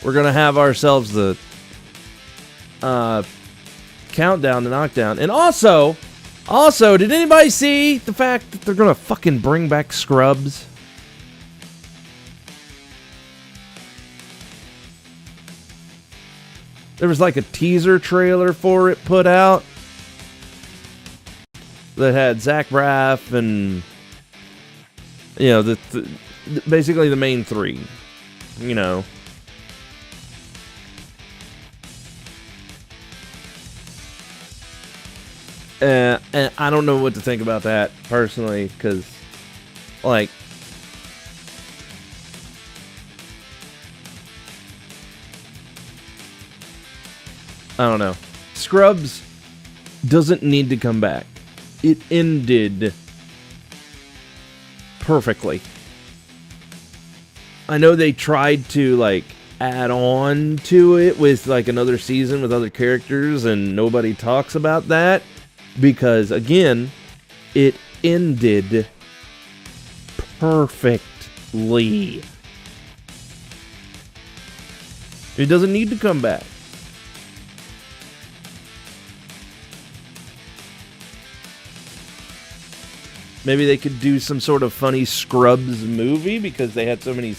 we're going to have ourselves the countdown to Knockdown. And also, did anybody see the fact that they're going to fucking bring back Scrubs? There was like a teaser trailer for it put out that had Zach Braff and, you know, basically the main three, you know. And I don't know what to think about that personally, because, like, I don't know. Scrubs doesn't need to come back. It ended perfectly. I know they tried to, like, add on to it with, like, another season with other characters, and nobody talks about that because, again, it ended perfectly. It doesn't need to come back. Maybe they could do some sort of funny Scrubs movie because they had so many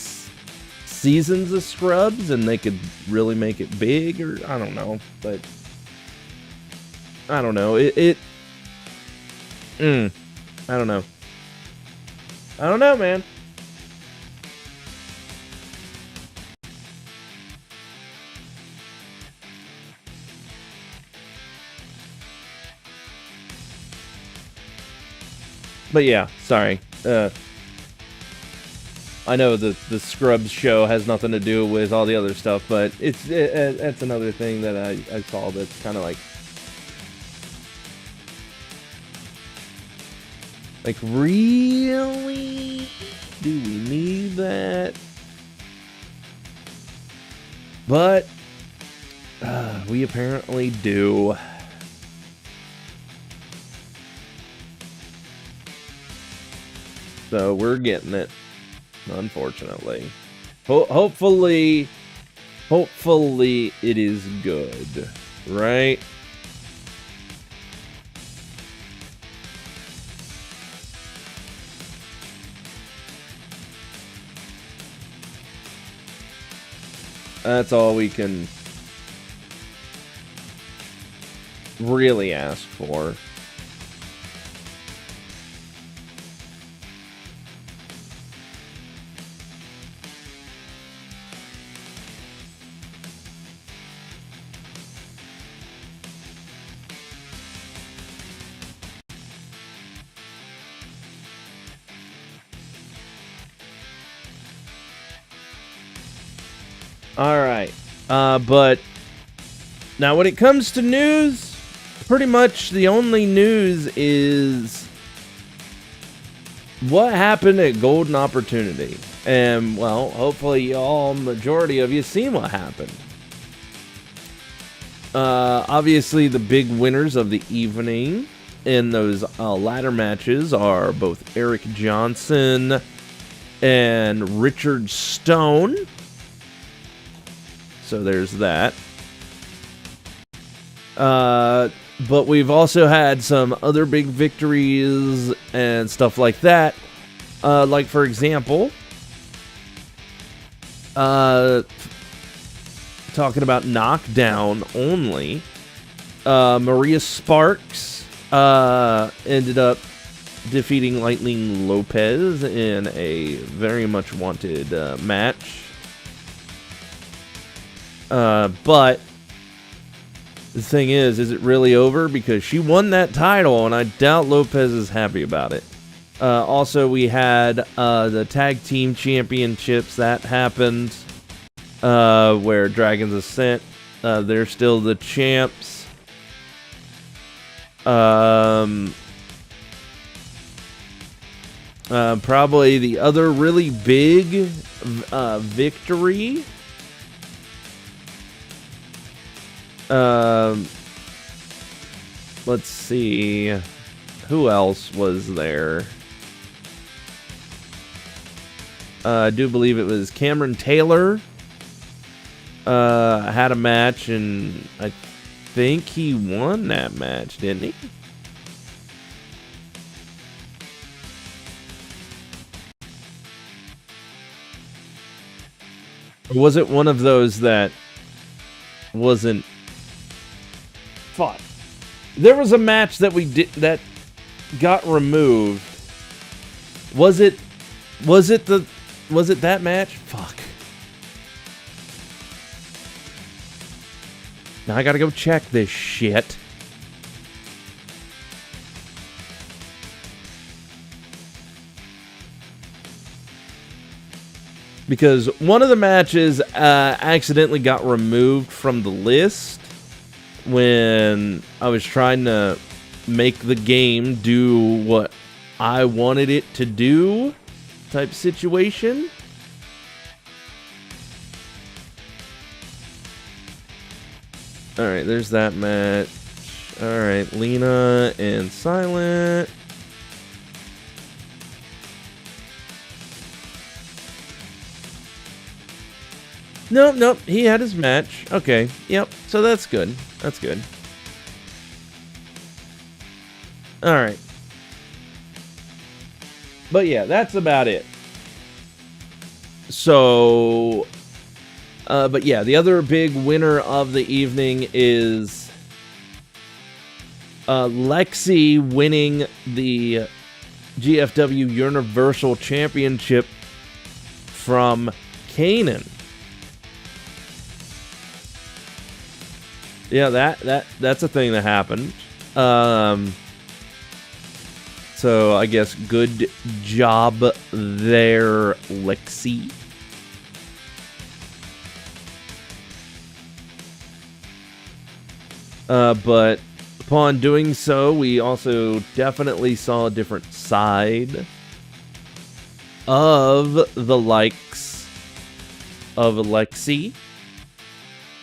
seasons of Scrubs and they could really make it big, or I don't know, but I don't know. I don't know. I don't know, man. But yeah, sorry. I know the Scrubs show has nothing to do with all the other stuff, but it's another thing that I saw that's kind of like, really? Do we need that? But we apparently do. So we're getting it, unfortunately. Hopefully it is good, right? That's all we can really ask for. Alright, but now when it comes to news, pretty much the only news is what happened at Golden Opportunity. And, well, hopefully y'all, majority of you, seen what happened. Obviously the big winners of the evening in those ladder matches are both Eric Johnson and Richard Stone. So there's that. But we've also had some other big victories and stuff like that. Like, for example, talking about Knockdown only, Maria Sparks ended up defeating Lightning Lopez in a very much wanted match. But the thing is it really over? Because she won that title, and I doubt Lopez is happy about it. Also, we had the Tag Team Championships that happened, where Dragon's Ascent, they're still the champs. Probably the other really big victory. Let's see. Who else was there? I do believe it was Cameron Taylor had a match, and I think he won that match, didn't he? Or was it one of those that wasn't? Fuck. There was a match that we did that got removed. Was it that match? Fuck. Now I gotta go check this shit. Because one of the matches accidentally got removed from the list when I was trying to make the game do what I wanted it to do type situation. Alright, there's that match. Alright, Lena and Silent. Nope, he had his match. Okay, yep, so that's good. That's good. Alright. But yeah, that's about it. So, but yeah, the other big winner of the evening is Lexi winning the GFW Universal Championship from Kanan. Yeah, that's a thing that happened. So I guess good job there, Lexi. But upon doing so, we also definitely saw a different side of the likes of Lexi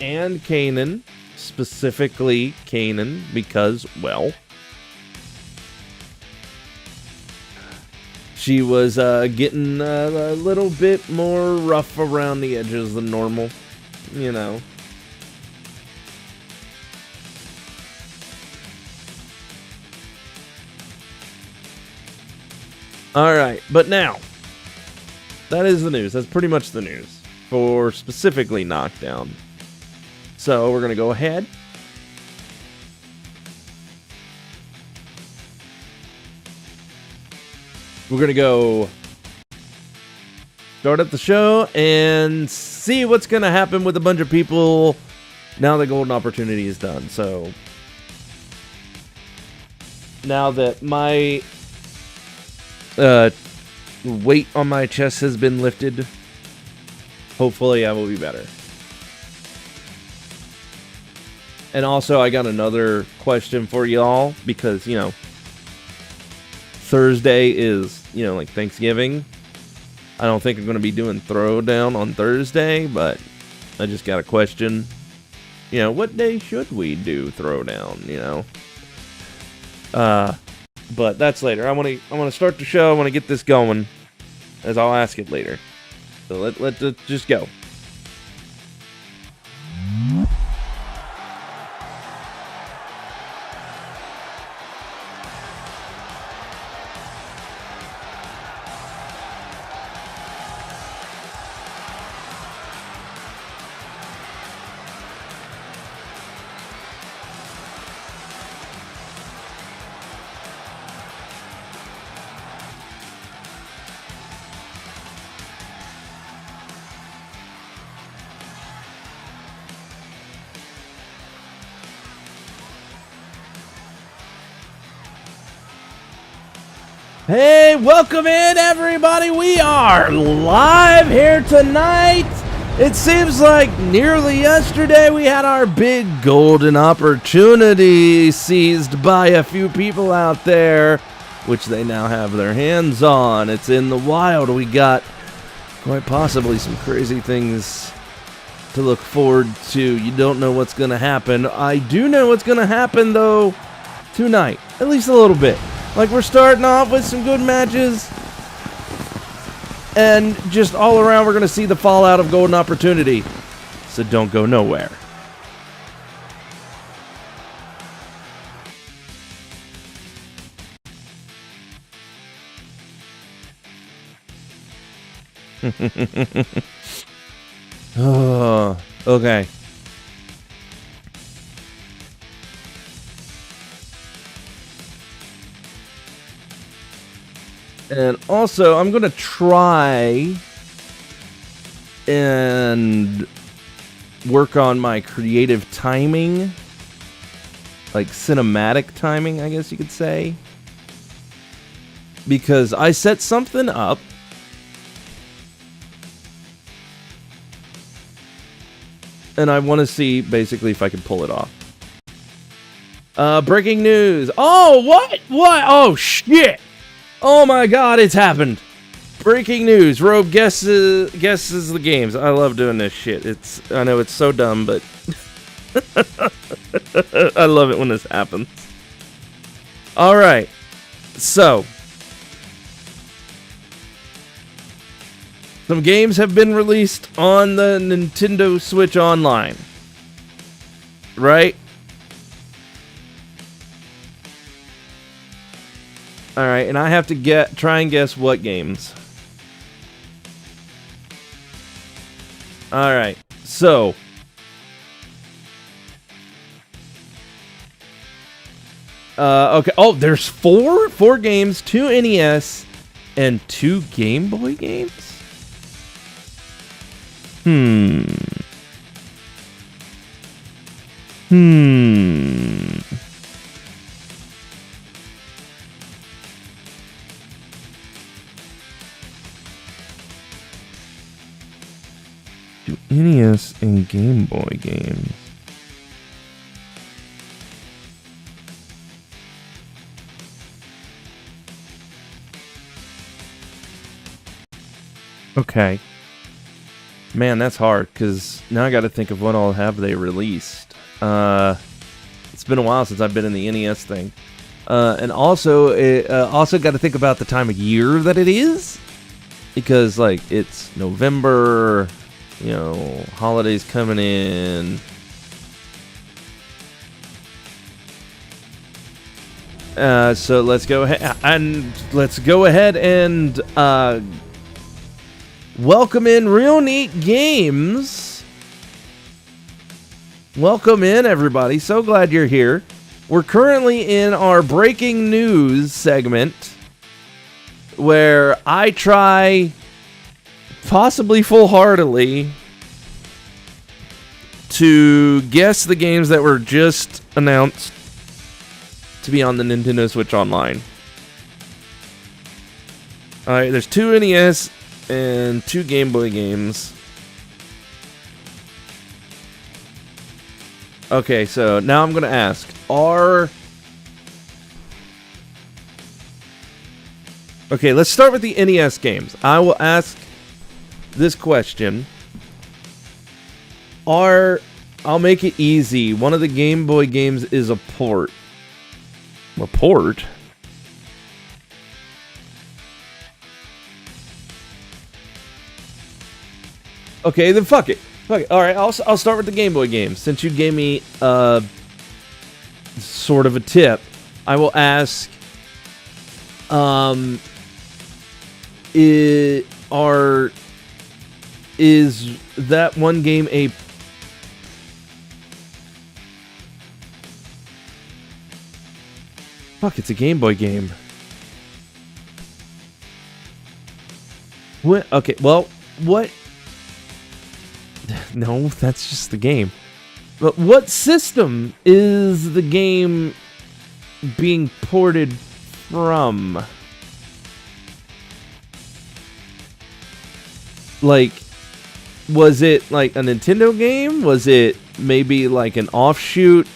and Kanan. Specifically Kanan, because, well, she was getting a little bit more rough around the edges than normal, you know. Alright, but now, that is the news. That's pretty much the news for specifically Knockdown. So we're going to go ahead. We're going to go start up the show and see what's going to happen with a bunch of people now the golden opportunity is done. So now that my weight on my chest has been lifted, hopefully I will be better. And also, I got another question for y'all, because, you know, Thursday is, you know, like Thanksgiving. I don't think I'm going to be doing Throwdown on Thursday, but I just got a question. You know, what day should we do Throwdown, you know? But that's later. I want to start the show. I want to get this going, as I'll ask it later. So let's just go. Hey, welcome in, everybody. We are live here tonight. It seems like nearly yesterday we had our big golden opportunity seized by a few people out there, which they now have their hands on. It's in the wild. We got quite possibly some crazy things to look forward to. You don't know what's going to happen. I do know what's going to happen, though, tonight. At least a little bit. Like, we're starting off with some good matches, and just all around we're going to see the fallout of golden opportunity. So don't go nowhere. Oh, okay. And also, I'm going to try and work on my creative timing. Like cinematic timing, I guess you could say. Because I set something up. And I want to see, basically, if I can pull it off. Breaking news. Oh, what? What? Oh, shit. Oh my god, it's happened. Breaking news. Robe guesses the games. I love doing this shit. I know it's so dumb, but I love it when this happens. Alright. So, some games have been released on the Nintendo Switch Online. Right? Alright, and I have to try and guess what games. Alright, so. Okay, oh, there's four games, 2 NES, and 2 Game Boy games? NES and Game Boy games. Okay. Man, that's hard, because now I got to think of what all have they released. It's been a while since I've been in the NES thing. And also, also got to think about the time of year that it is. Because, like, it's November... You know, holidays coming in. So let's go ahead and welcome in Real Neat Games. Welcome in, everybody. So glad you're here. We're currently in our breaking news segment where I try, possibly full-heartedly, to guess the games that were just announced to be on the Nintendo Switch Online. Alright, there's 2 NES and 2 Game Boy games. Okay, so now I'm going to ask, Okay, let's start with the NES games. I will ask this question. I'll make it easy. One of the Game Boy games is a port. A port? Okay, then fuck it. Fuck it. Alright, I'll start with the Game Boy games. Since you gave me sort of a tip, I will ask, is that one game a... Fuck, it's a Game Boy game. What? Okay, well, what... No, that's just the game. But what system is the game being ported from? Like, was it like a Nintendo game? Was it maybe like an offshoot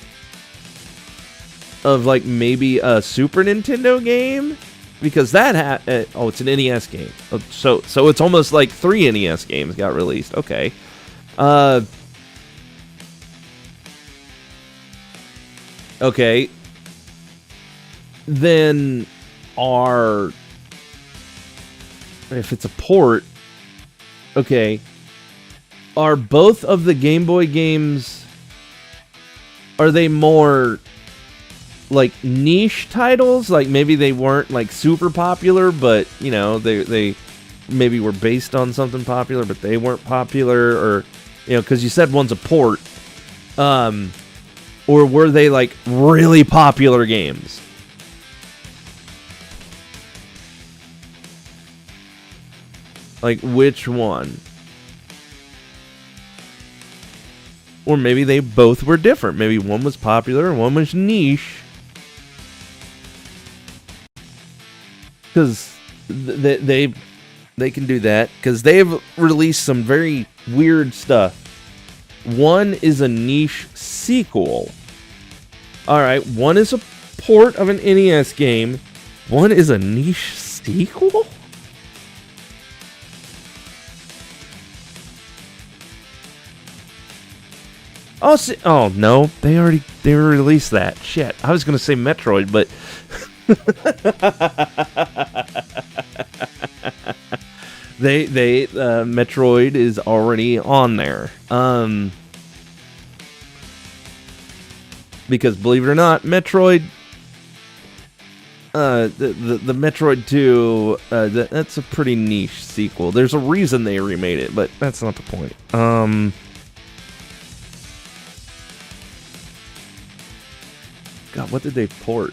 of like maybe a Super Nintendo game? Because that it's an NES game. So it's almost like 3 NES games got released. Okay. Okay. Then if it's a port, okay. are both of the Game Boy games, are they more like niche titles? Like maybe they weren't like super popular, but you know, they maybe were based on something popular, but they weren't popular, or you know, because you said one's a port. Or were they like really popular games? Like which one? Or maybe they both were different. Maybe one was popular and one was niche. Because they can do that. Because they've released some very weird stuff. One is a niche sequel. Alright, one is a port of an NES game. One is a niche sequel? Oh, oh no, they released that. Shit, I was gonna say Metroid, but Metroid is already on there. Because believe it or not, Metroid, the Metroid 2, that's a pretty niche sequel. There's a reason they remade it, but that's not the point. God, what did they port?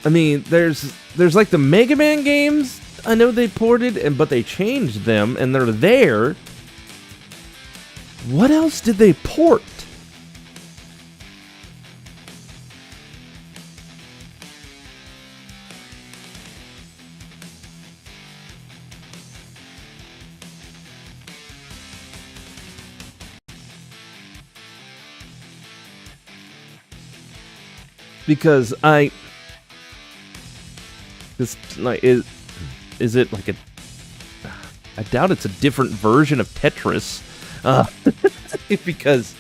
I mean, there's like the Mega Man games. I know they ported, but they changed them, and they're there. What else did they port? Because it's like, is it like I doubt it's a different version of Tetris, because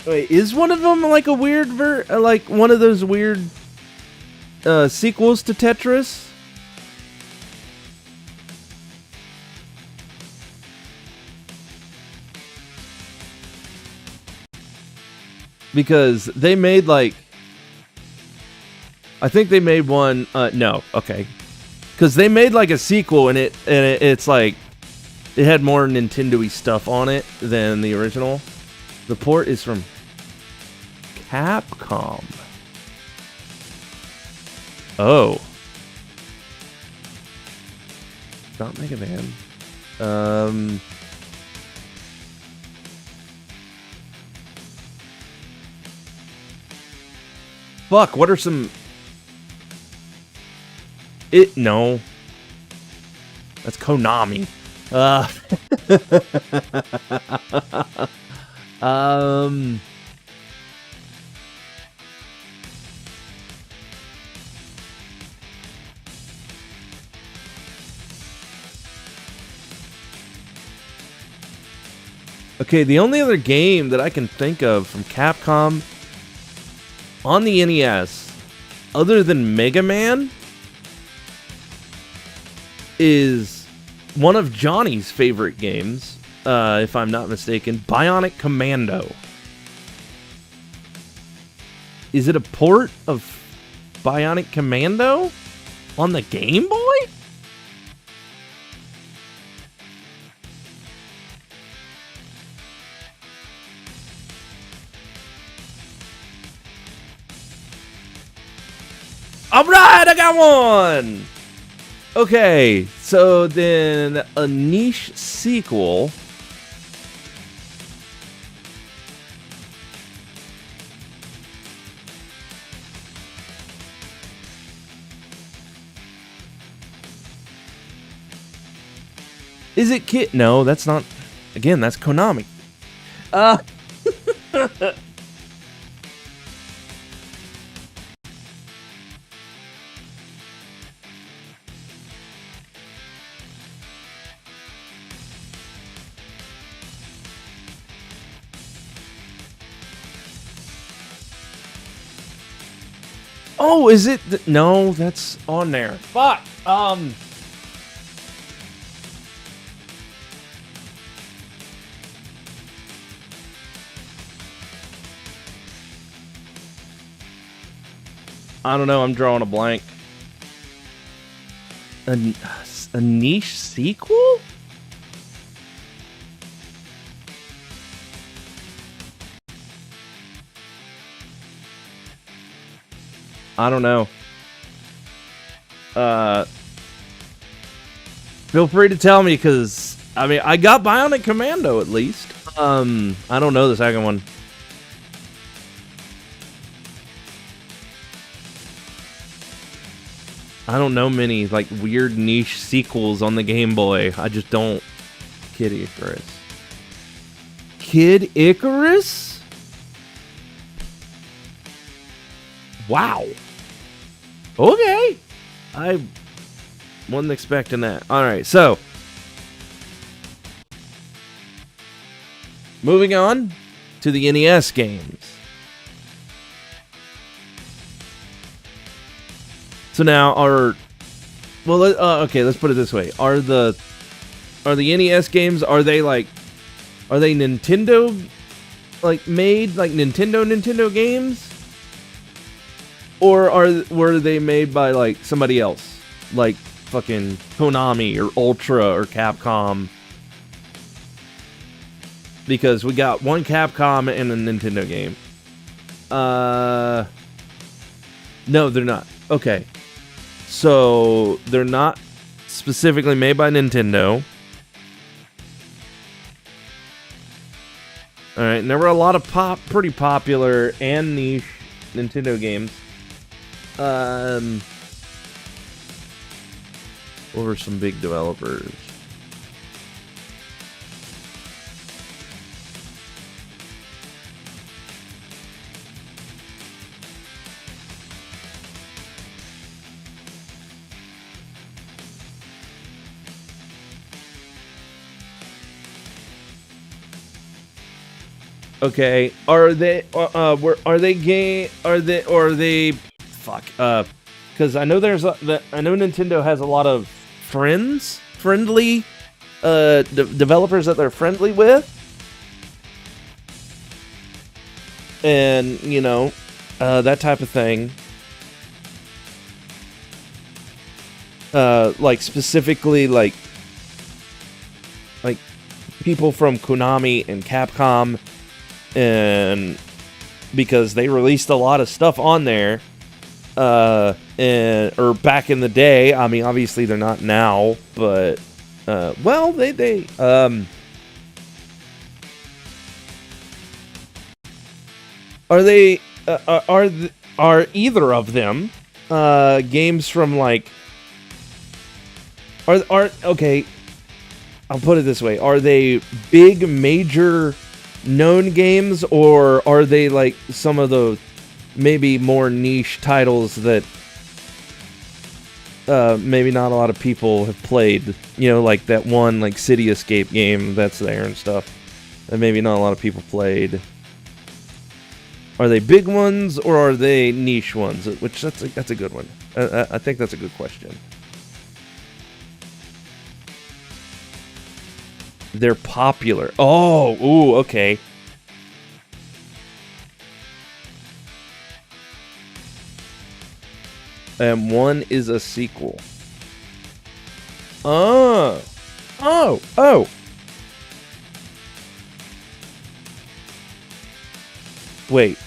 wait, is one of them like a weird like one of those weird sequels to Tetris? Because they made like, I think they made one. No, okay, because they made like a sequel, and it's like it had more Nintendo-y stuff on it than the original. The port is from Capcom. Oh, not Mega Man. Fuck, what are some... No. That's Konami. Okay, the only other game that I can think of from Capcom on the NES, other than Mega Man, is one of Johnny's favorite games, if I'm not mistaken, Bionic Commando. Is it a port of Bionic Commando on the Game Boy? Alright, I got one! Okay, so then a niche sequel. Is it Kit? No, that's not. Again, that's Konami. Oh, is it? No, that's on there. Fuck. I don't know. I'm drawing a blank. A niche sequel? I don't know. Feel free to tell me, because I mean, I got Bionic Commando at least. I don't know the second one. I don't know many like weird niche sequels on the Game Boy. I just don't. Kid Icarus. Kid Icarus? Wow. Okay. I wasn't expecting that. Alright, so. Moving on to the NES games. So now okay, let's put it this way. Are the NES games, are they Nintendo made like Nintendo games? Or were they made by like somebody else? Like fucking Konami or Ultra or Capcom? Because we got one Capcom and a Nintendo game. No, they're not. Okay. So, they're not specifically made by Nintendo. Alright, and there were a lot of pretty popular and niche Nintendo games. What were some big developers? Okay, are they fuck, because I know I know Nintendo has a lot of friendly developers that they're friendly with, and you know, that type of thing. Like specifically like people from Konami and Capcom. And because they released a lot of stuff on there, or back in the day. I mean, obviously they're not now, but well, they are they are either of them games from like are okay? I'll put it this way: are they big major known games, or are they like some of the maybe more niche titles that maybe not a lot of people have played? You know, like that one like City Escape game that's there and stuff that maybe not a lot of people played. Are they big ones or are they niche ones? Which that's a good one. I think that's a good question. They're popular. Oh, ooh, okay. And one is a sequel. Oh. Wait.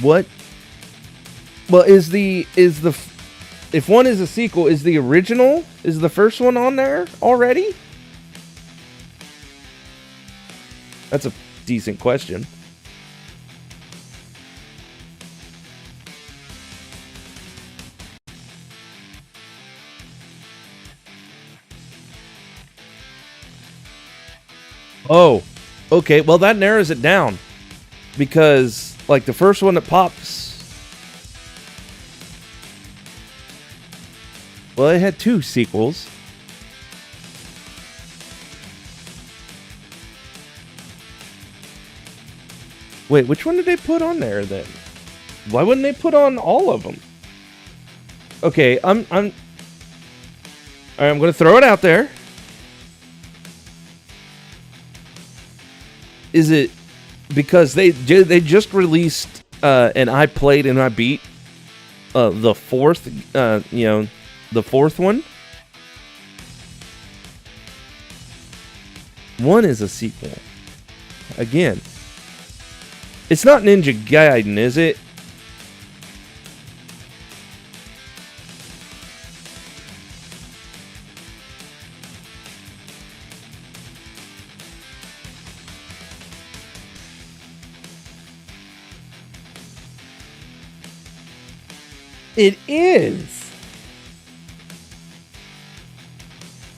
What? Well, if one is a sequel, is the original, is the first one on there already? That's a decent question. Oh, okay. Well, that narrows it down. Because, like, the first one that pops... Well, it had 2 sequels. Wait, which one did they put on there then? Why wouldn't they put on all of them? Okay, all right, I'm gonna throw it out there. Is it because they just released and I played and I beat the fourth the fourth one? One is a sequel. Again, it's not Ninja Gaiden, is it? It is.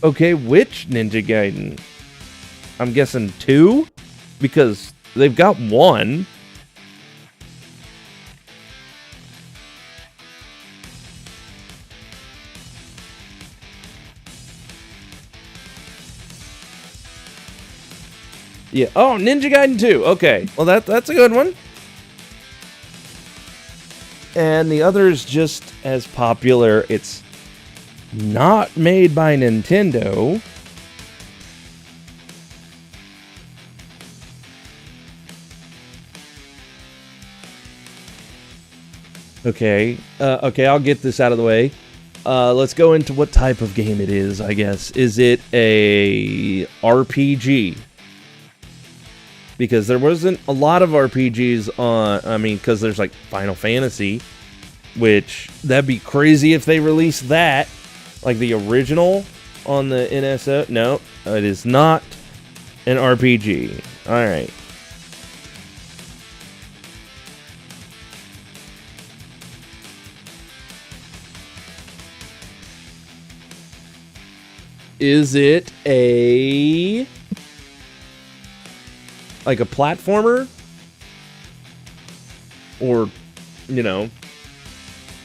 Okay, which Ninja Gaiden? I'm guessing 2? Because they've got 1. Yeah. Oh, Ninja Gaiden 2. Okay. Well, that's a good one. And the other is just as popular. It's not made by Nintendo. Okay. Okay, I'll get this out of the way. Let's go into what type of game it is, I guess. Is it a RPG? Because there wasn't a lot of RPGs on... I mean, because there's like Final Fantasy, which that'd be crazy if they released that. Like the original on the NSO. No, it is not an RPG. Alright. Is it a... like a platformer? Or, you know...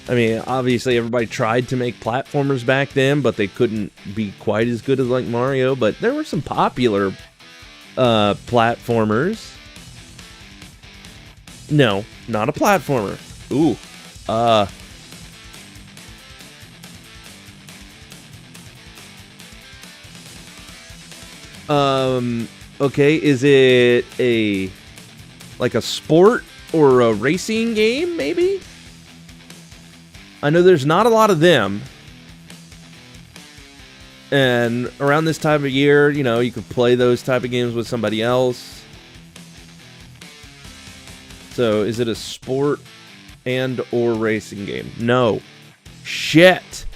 I mean, obviously everybody tried to make platformers back then, but they couldn't be quite as good as like Mario. But there were some popular platformers. No, not a platformer. Ooh. Okay, is it like a sport or a racing game, maybe? I know there's not a lot of them. And around this time of year, you know, you could play those type of games with somebody else. So, is it a sport and or racing game? No. Shit.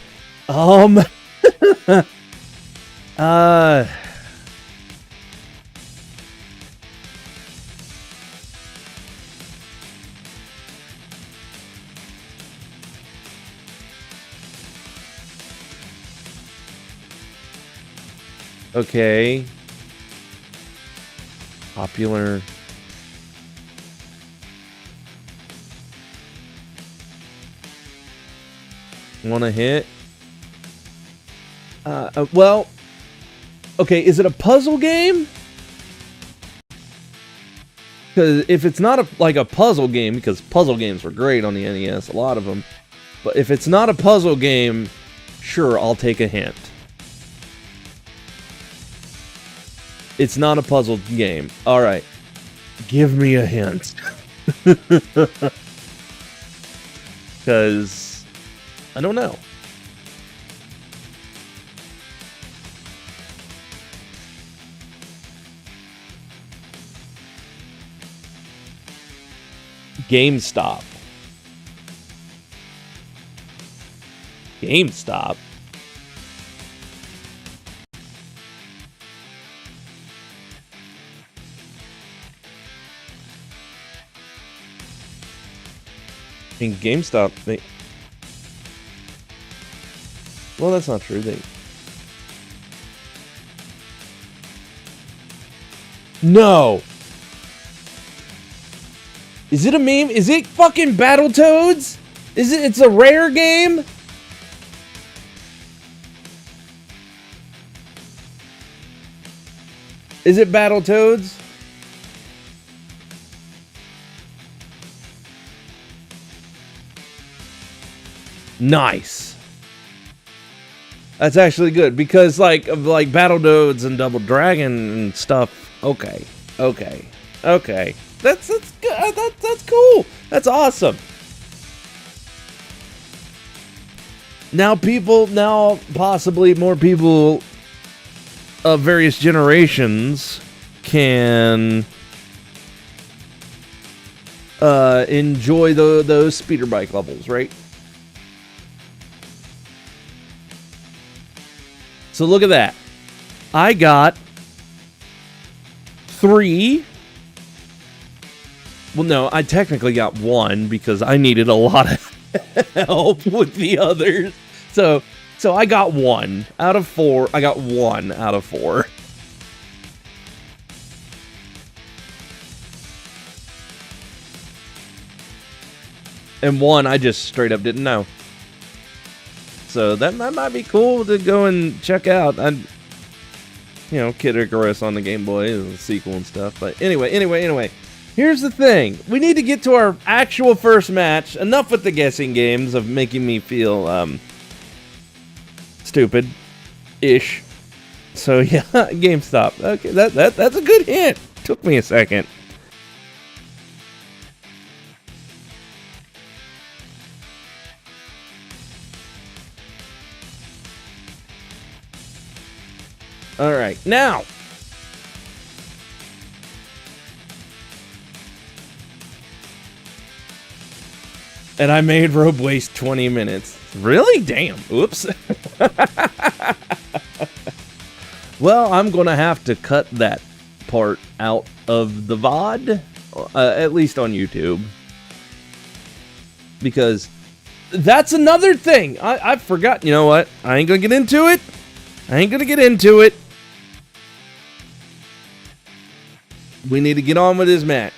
Okay. Popular. Want to hit? Well, okay, is it a puzzle game? Because if it's not like a puzzle game, because puzzle games were great on the NES, a lot of them. But if it's not a puzzle game, sure, I'll take a hint. It's not a puzzle game. All right. Give me a hint. Because I don't know. GameStop. GameStop? I mean, GameStop, well, that's not true. No! Is it a meme? Is it fucking Battletoads? It's a rare game? Is it Battletoads? Nice. That's actually good because like Battle Nodes and Double Dragon and stuff. Okay. That's good. That's cool. That's awesome. Now possibly more people of various generations can enjoy those speeder bike levels, right? So look at that. I got 3. Well, no, I technically got 1 because I needed a lot of help with the others. So I got 1 out of 4. I got 1 out of 4. And 1 I just straight up didn't know. So that might be cool to go and check out. Kid Icarus on the Game Boy is a sequel and stuff. But anyway. Here's the thing. We need to get to our actual first match. Enough with the guessing games of making me feel stupid-ish. So yeah, GameStop. Okay, that's a good hint. Took me a second. All right, now. And I made Robe waste 20 minutes. Really? Damn. Oops. Well, I'm going to have to cut that part out of the VOD, at least on YouTube. Because that's another thing. I forgot. You know what? I ain't going to get into it. We need to get on with this match.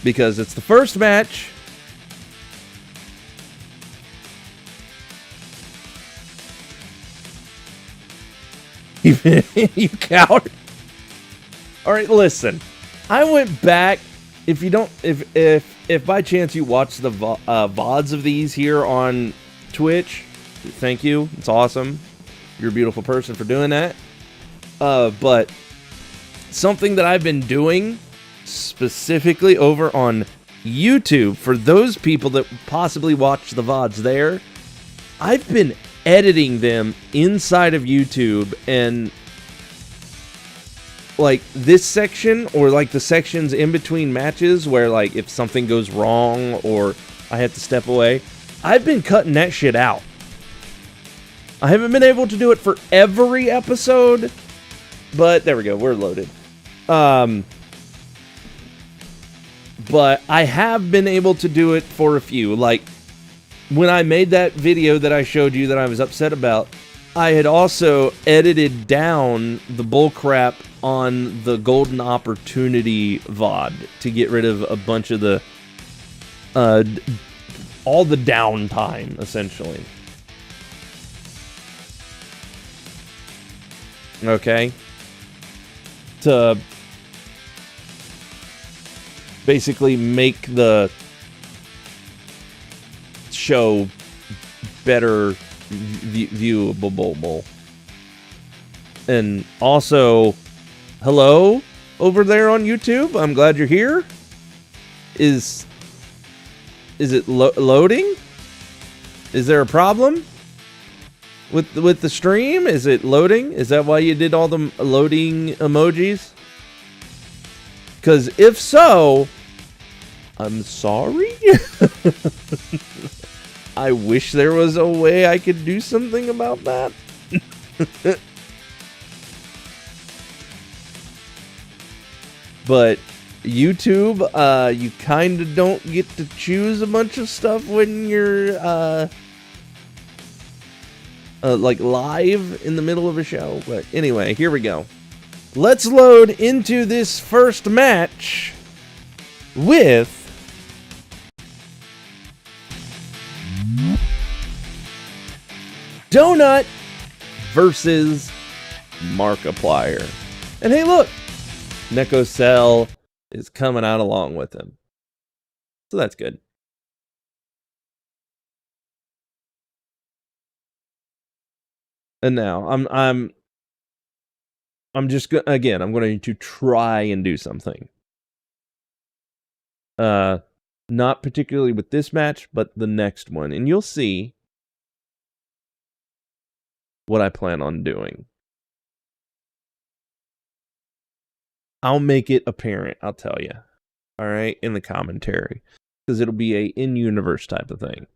Because it's the first match. You coward. Alright, listen. I went back. If by chance you watch the VODs of these here on Twitch, thank you. It's awesome. You're a beautiful person for doing that. But something that I've been doing specifically over on YouTube, for those people that possibly watch the VODs there, I've been editing them inside of YouTube, and like this section, or like the sections in between matches where like if something goes wrong or I have to step away, I've been cutting that shit out. I haven't been able to do it for every episode, but there we go, we're loaded. But I have been able to do it for a few. Like, when I made that video that I showed you that I was upset about, I had also edited down the bullcrap on the Golden Opportunity VOD to get rid of a bunch of the, all the downtime, essentially. Okay? To basically make the show better viewable. And also, hello over there on YouTube. I'm glad you're here. Is it loading? Is there a problem with the stream? Is it loading? Is that why you did all the loading emojis? Because if so, I'm sorry. I wish there was a way I could do something about that. But YouTube, you kind of don't get to choose a bunch of stuff when you're like live in the middle of a show. But anyway, here we go. Let's load into this first match with Donut versus Markiplier. And hey, look, Neko Cell is coming out along with him. So that's good. And now I'm just again, I'm going to try and do something. Not particularly with this match, but the next one, and you'll see what I plan on doing. I'll make it apparent, I'll tell you. All right, in the commentary, because it'll be a in-universe type of thing.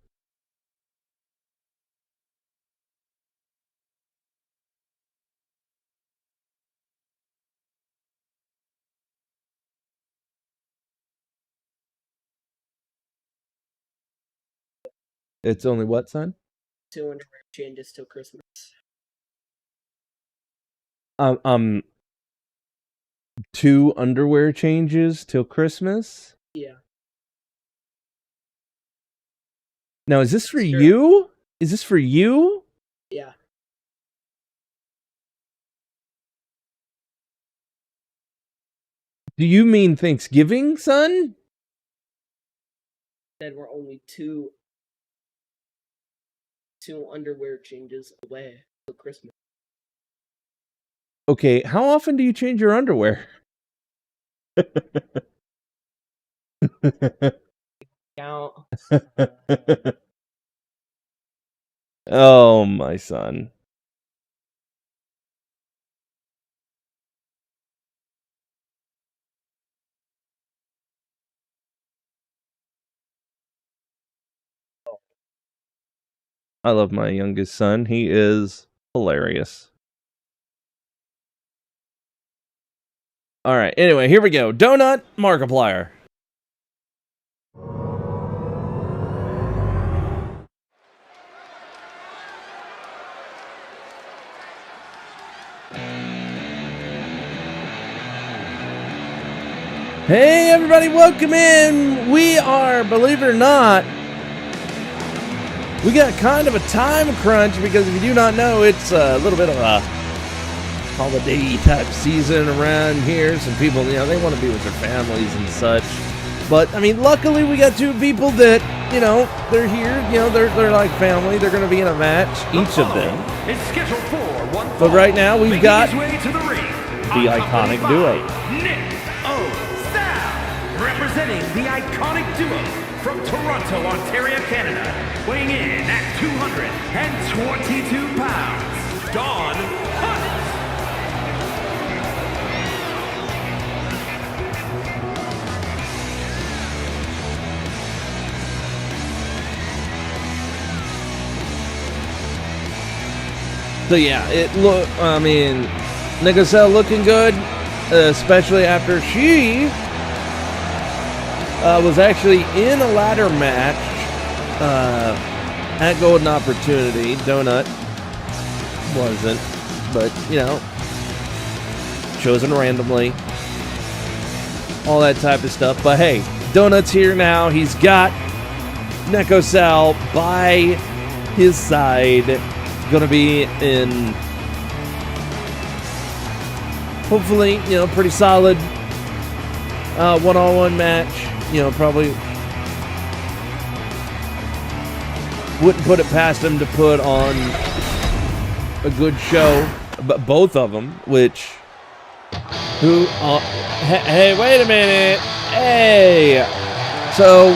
It's only what, son? 200 changes till Christmas. 2 underwear changes till Christmas? Yeah. Now, is this for you? Is this for you? Yeah. Do you mean Thanksgiving, son? Then we're only two underwear changes away till Christmas. Okay, how often do you change your underwear? Count. Oh, my son. I love my youngest son. He is hilarious. All right, anyway, here we go. Donut Markiplier. Hey, everybody, welcome in. We are, believe it or not, we got kind of a time crunch because if you do not know, it's a little bit of a holiday type season around here. Some people, they want to be with their families and such. But, I mean, luckily we got 2 people that, they're here. They're like family. They're going to be in a match, each of them. It's scheduled for one. But right now we've got the iconic duo. Representing the iconic duo from Toronto, Ontario, Canada, weighing in at 222 pounds, Don Hunt. So yeah, Neko Cell looking good, especially after she was actually in a ladder match at Golden Opportunity. Donut wasn't, but, chosen randomly. All that type of stuff. But hey, Donut's here now. He's got Neko Cell by his side. Going to be in, hopefully, pretty solid one-on-one match. Probably wouldn't put it past him to put on a good show, but both of them, which, hey, wait a minute, hey, so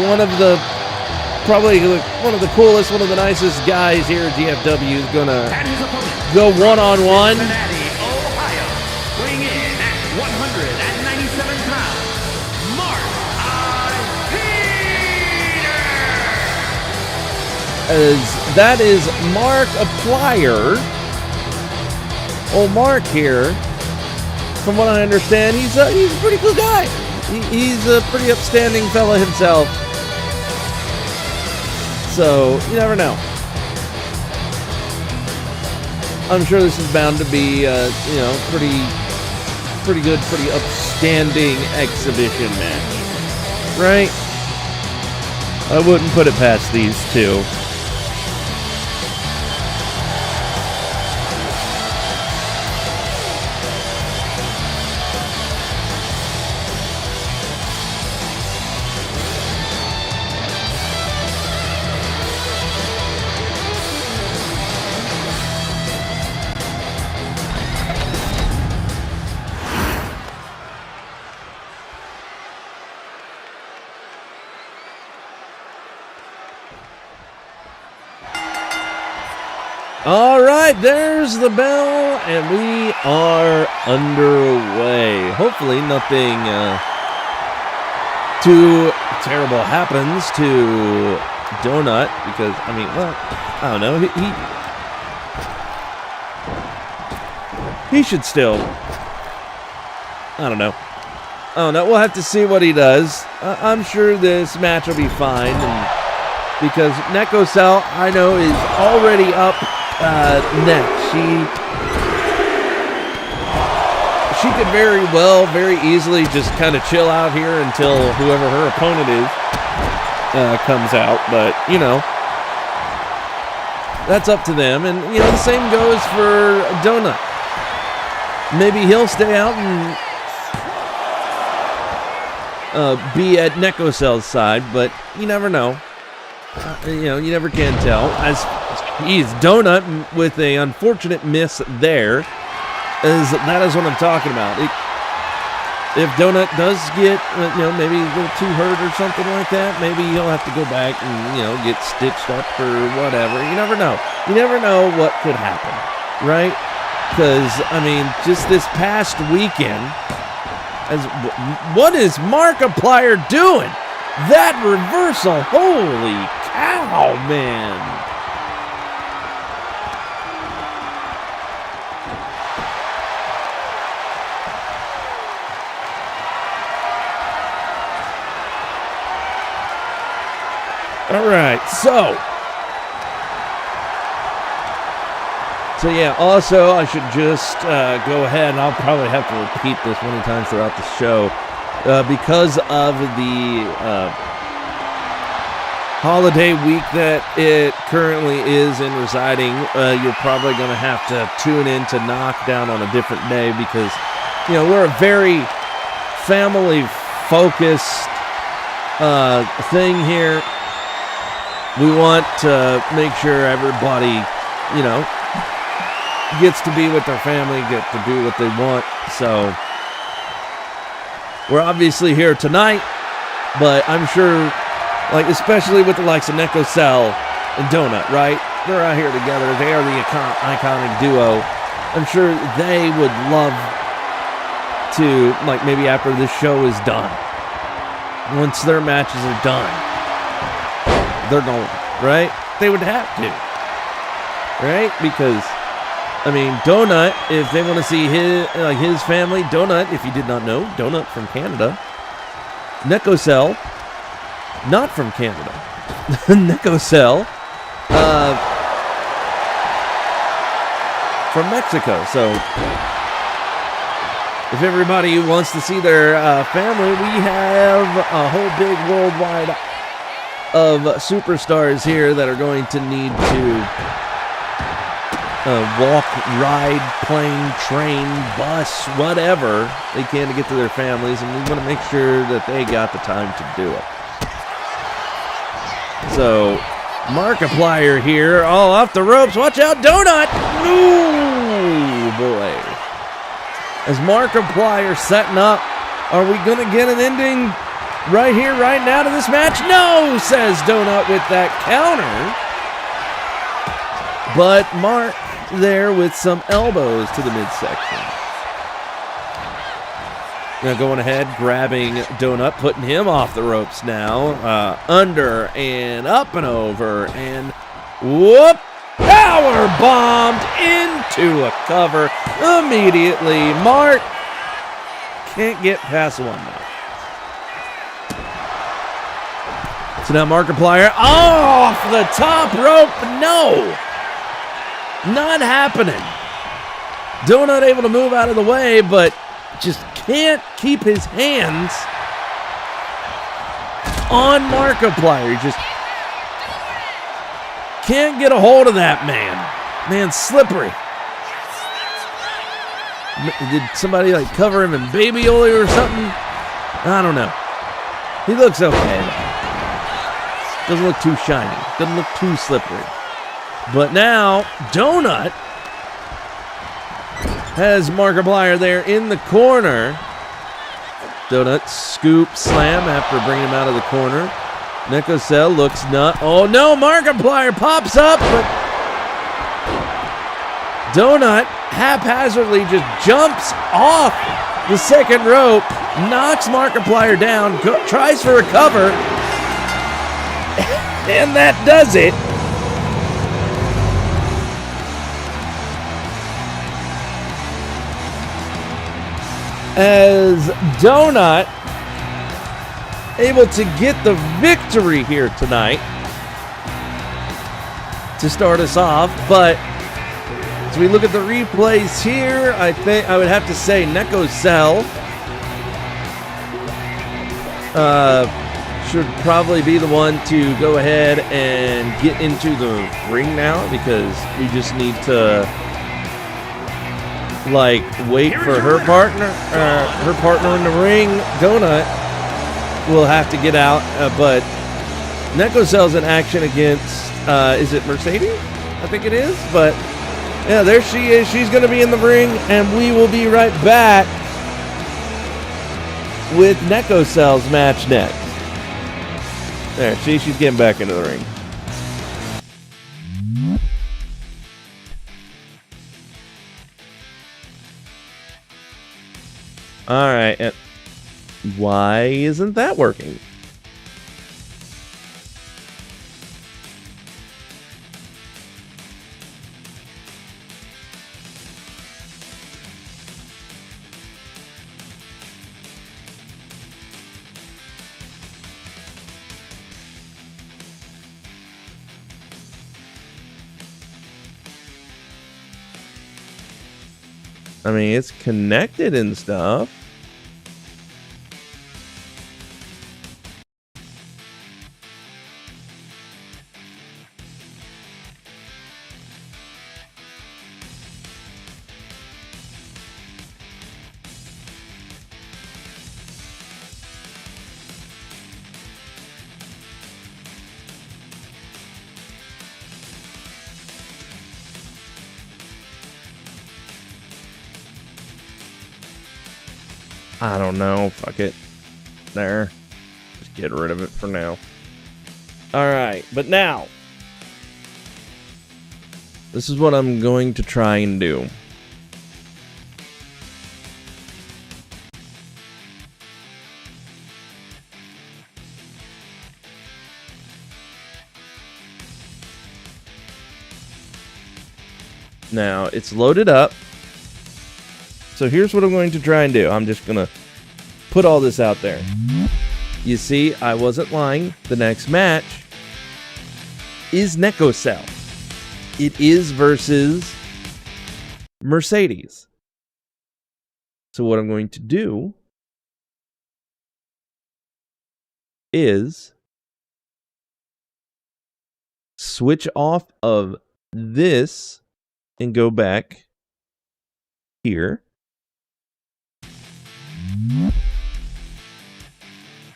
probably one of the coolest, one of the nicest guys here at GFW is gonna go one-on-one. That is Markiplier. Old Mark here. From what I understand, he's a pretty cool guy. He's a pretty upstanding fella himself. So you never know. I'm sure this is bound to be, pretty good, pretty upstanding exhibition match, right? I wouldn't put it past these 2. All right, there's the bell, and we are underway. Hopefully nothing too terrible happens to Donut, because, I mean, well, I don't know. He should still, I don't know. We'll have to see what he does. I'm sure this match will be fine, and because Neko Cell, I know, is already up next. She could very well, very easily just kind of chill out here until whoever her opponent is comes out. But, you know, that's up to them. And, you know, the same goes for Donut. Maybe he'll stay out and be at Neko Cell's side, but you never know. You know, you never can tell. As he's Donut with a unfortunate miss there. That is what I'm talking about. If Donut does get, you know, maybe a little too hurt or something like that, maybe he'll have to go back and, you know, get stitched up or whatever. You never know. You never know what could happen, right? Because, I mean, just this past weekend, what is Markiplier doing? That reversal, holy cow, man. All right, so yeah, also I should just go ahead, and I'll probably have to repeat this many times throughout the show, because of the holiday week that it currently is in residing. You're probably going to have to tune in to Knockdown on a different day, because, you know, we're a very family-focused thing here. We want to make sure everybody, you know, gets to be with their family, get to do what they want. So we're obviously here tonight, but I'm sure, like, especially with the likes of Neko Cell and Donut, right? They're out here together. They are the iconic duo. I'm sure they would love to, like, maybe after this show is done, once their matches are done, they're going, right? They would have to, right? Because, I mean, Donut, if they want to see his family, Donut, if you did not know, Donut from Canada. Neko Cell, not from Canada. Neko Cell, from Mexico. So, if everybody wants to see their family, we have a whole big worldwide of superstars here that are going to need to walk, ride, plane, train, bus, whatever they can to get to their families, and we want to make sure that they got the time to do it. So, Markiplier here, all off the ropes. Watch out, Donut! Ooh, boy. As Markiplier setting up, are we going to get an ending right here, right now to this match? No, says Donut with that counter. But Mark there with some elbows to the midsection. Now going ahead, grabbing Donut, putting him off the ropes now. Under and up and over, and whoop! Power bombed into a cover immediately. Mark can't get past one now. So now Markiplier off the top rope. No, not happening. Donut able to move out of the way, but just can't keep his hands on Markiplier. He just can't get a hold of that man. Man's slippery. Did somebody like cover him in baby oil or something? I don't know. He looks okay though. Doesn't look too shiny. Doesn't look too slippery. But now, Donut has Markiplier there in the corner. Donut scoop slam after bringing him out of the corner. Neko Cell looks nut. Oh no, Markiplier pops up, but Donut haphazardly just jumps off the second rope, knocks Markiplier down, tries for a cover, and that does it. As Donut able to get the victory here tonight to start us off, but as we look at the replays here, I think I would have to say Neko Cell should probably be the one to go ahead and get into the ring now, because we just need to like wait for her partner in the ring. Donut will have to get out, but Neko Cell's in action against is it Mercedes? I think it is, but yeah, there she is. She's going to be in the ring, and we will be right back with Neko Cell's match next. There, she's getting back into the ring. All right, and why isn't that working? I mean, it's connected and stuff. I don't know. Fuck it. There. Just get rid of it for now. Alright, but now. This is what I'm going to try and do. Now, it's loaded up. So here's what I'm going to try and do. I'm just going to put all this out there. You see, I wasn't lying. The next match is Neko Cell. It is versus Mercedes. So what I'm going to do is switch off of this and go back here.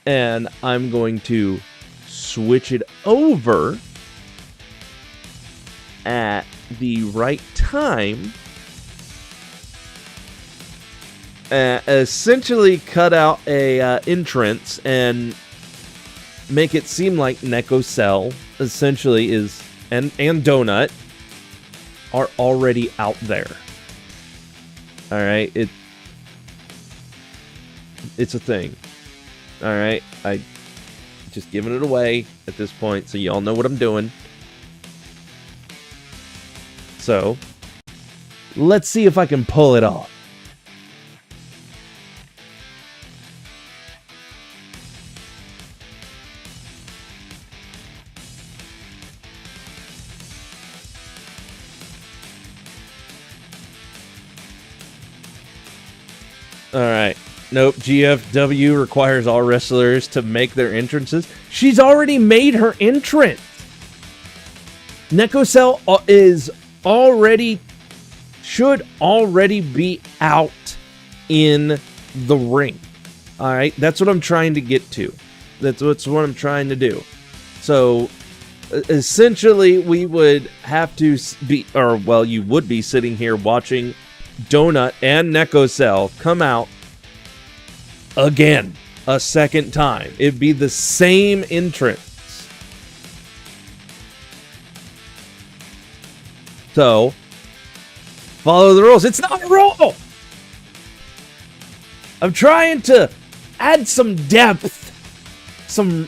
And I'm going to switch it over at the right time. Essentially cut out a entrance and make it seem like Neko Cell essentially is, and Donut are already out there. Alright, it's a thing. Alright, I just giving it away at this point, so y'all know what I'm doing. So, let's see if I can pull it off. Alright. Nope, GFW requires all wrestlers to make their entrances. She's already made her entrance. Neko Cell should already be out in the ring. Alright, that's what I'm trying to get to. That's what I'm trying to do. So, essentially, we would have to be, or well, you would be sitting here watching Donut and Neko Cell come out again, a second time. It'd be the same entrance. So, Follow the rules. It's not a rule. I'm trying to add some depth, some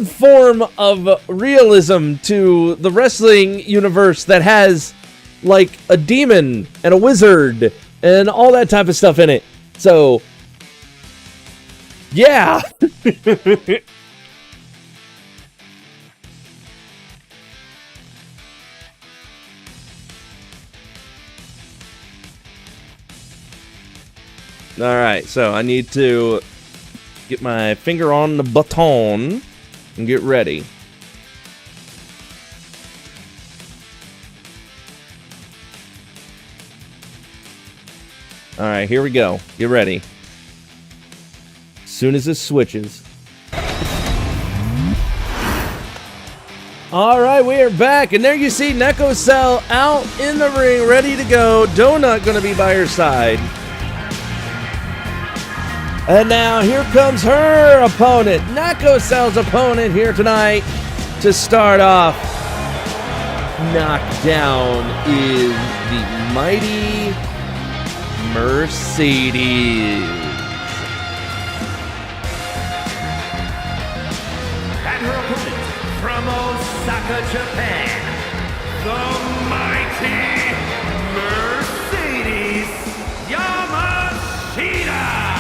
form of realism to the wrestling universe that has like a demon and a wizard and all that type of stuff in it. So, yeah. All right, so I need to get my finger on the button and get ready. All right, here we go. Get ready. As soon as this switches. All right, we are back, and there you see Neko Cell out in the ring, ready to go. Donut going to be by her side. And now here comes her opponent, Neko Cell's opponent here tonight to start off. Knockdown is the mighty Mercedes. And her opponent from Osaka, Japan, the mighty Mercedes Yamashita.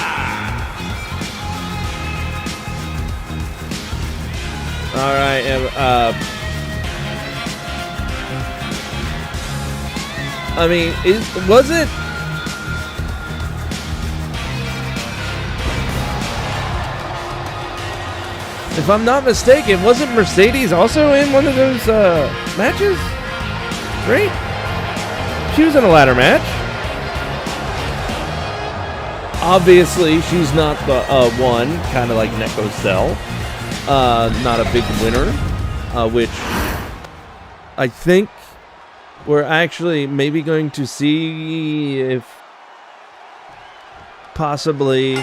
All right, I mean, was it? If I'm not mistaken, wasn't Mercedes also in one of those matches? Right? She was in a ladder match. Obviously, she's not the one, kind of like Neko Cell. Not a big winner, which I think we're actually maybe going to see if possibly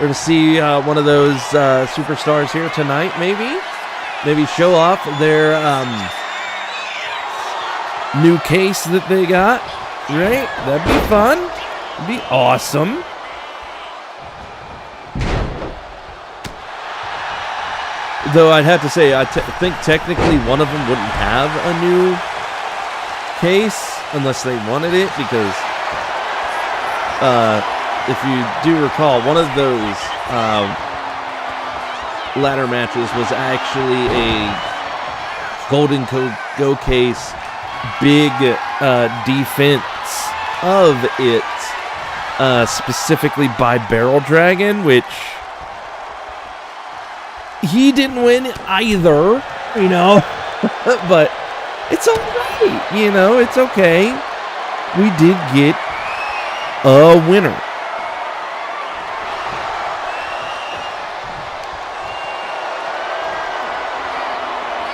we're to see one of those superstars here tonight, maybe show off their new case that they got, right? That'd be fun. It'd be awesome. Though I'd have to say, I think technically one of them wouldn't have a new case unless they wanted it, because if you do recall, one of those ladder matches was actually a Golden Go case, big defense of it, specifically by Barrel Dragon, which he didn't win either, you know, but it's all right, you know, it's okay. We did get a winner.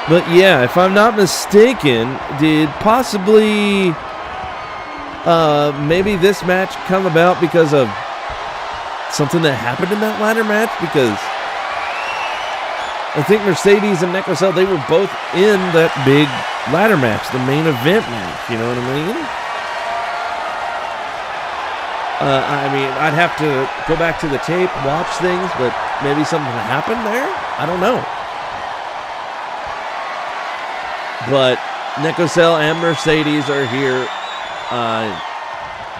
But yeah, if I'm not mistaken, did possibly maybe this match come about because of something that happened in that ladder match? Because I think Mercedes and Neko Cell, they were both in that big ladder match, the main event match, you know what I mean? I mean, I'd have to go back to the tape, watch things, but maybe something happened there? I don't know. But Neko Cell and Mercedes are here,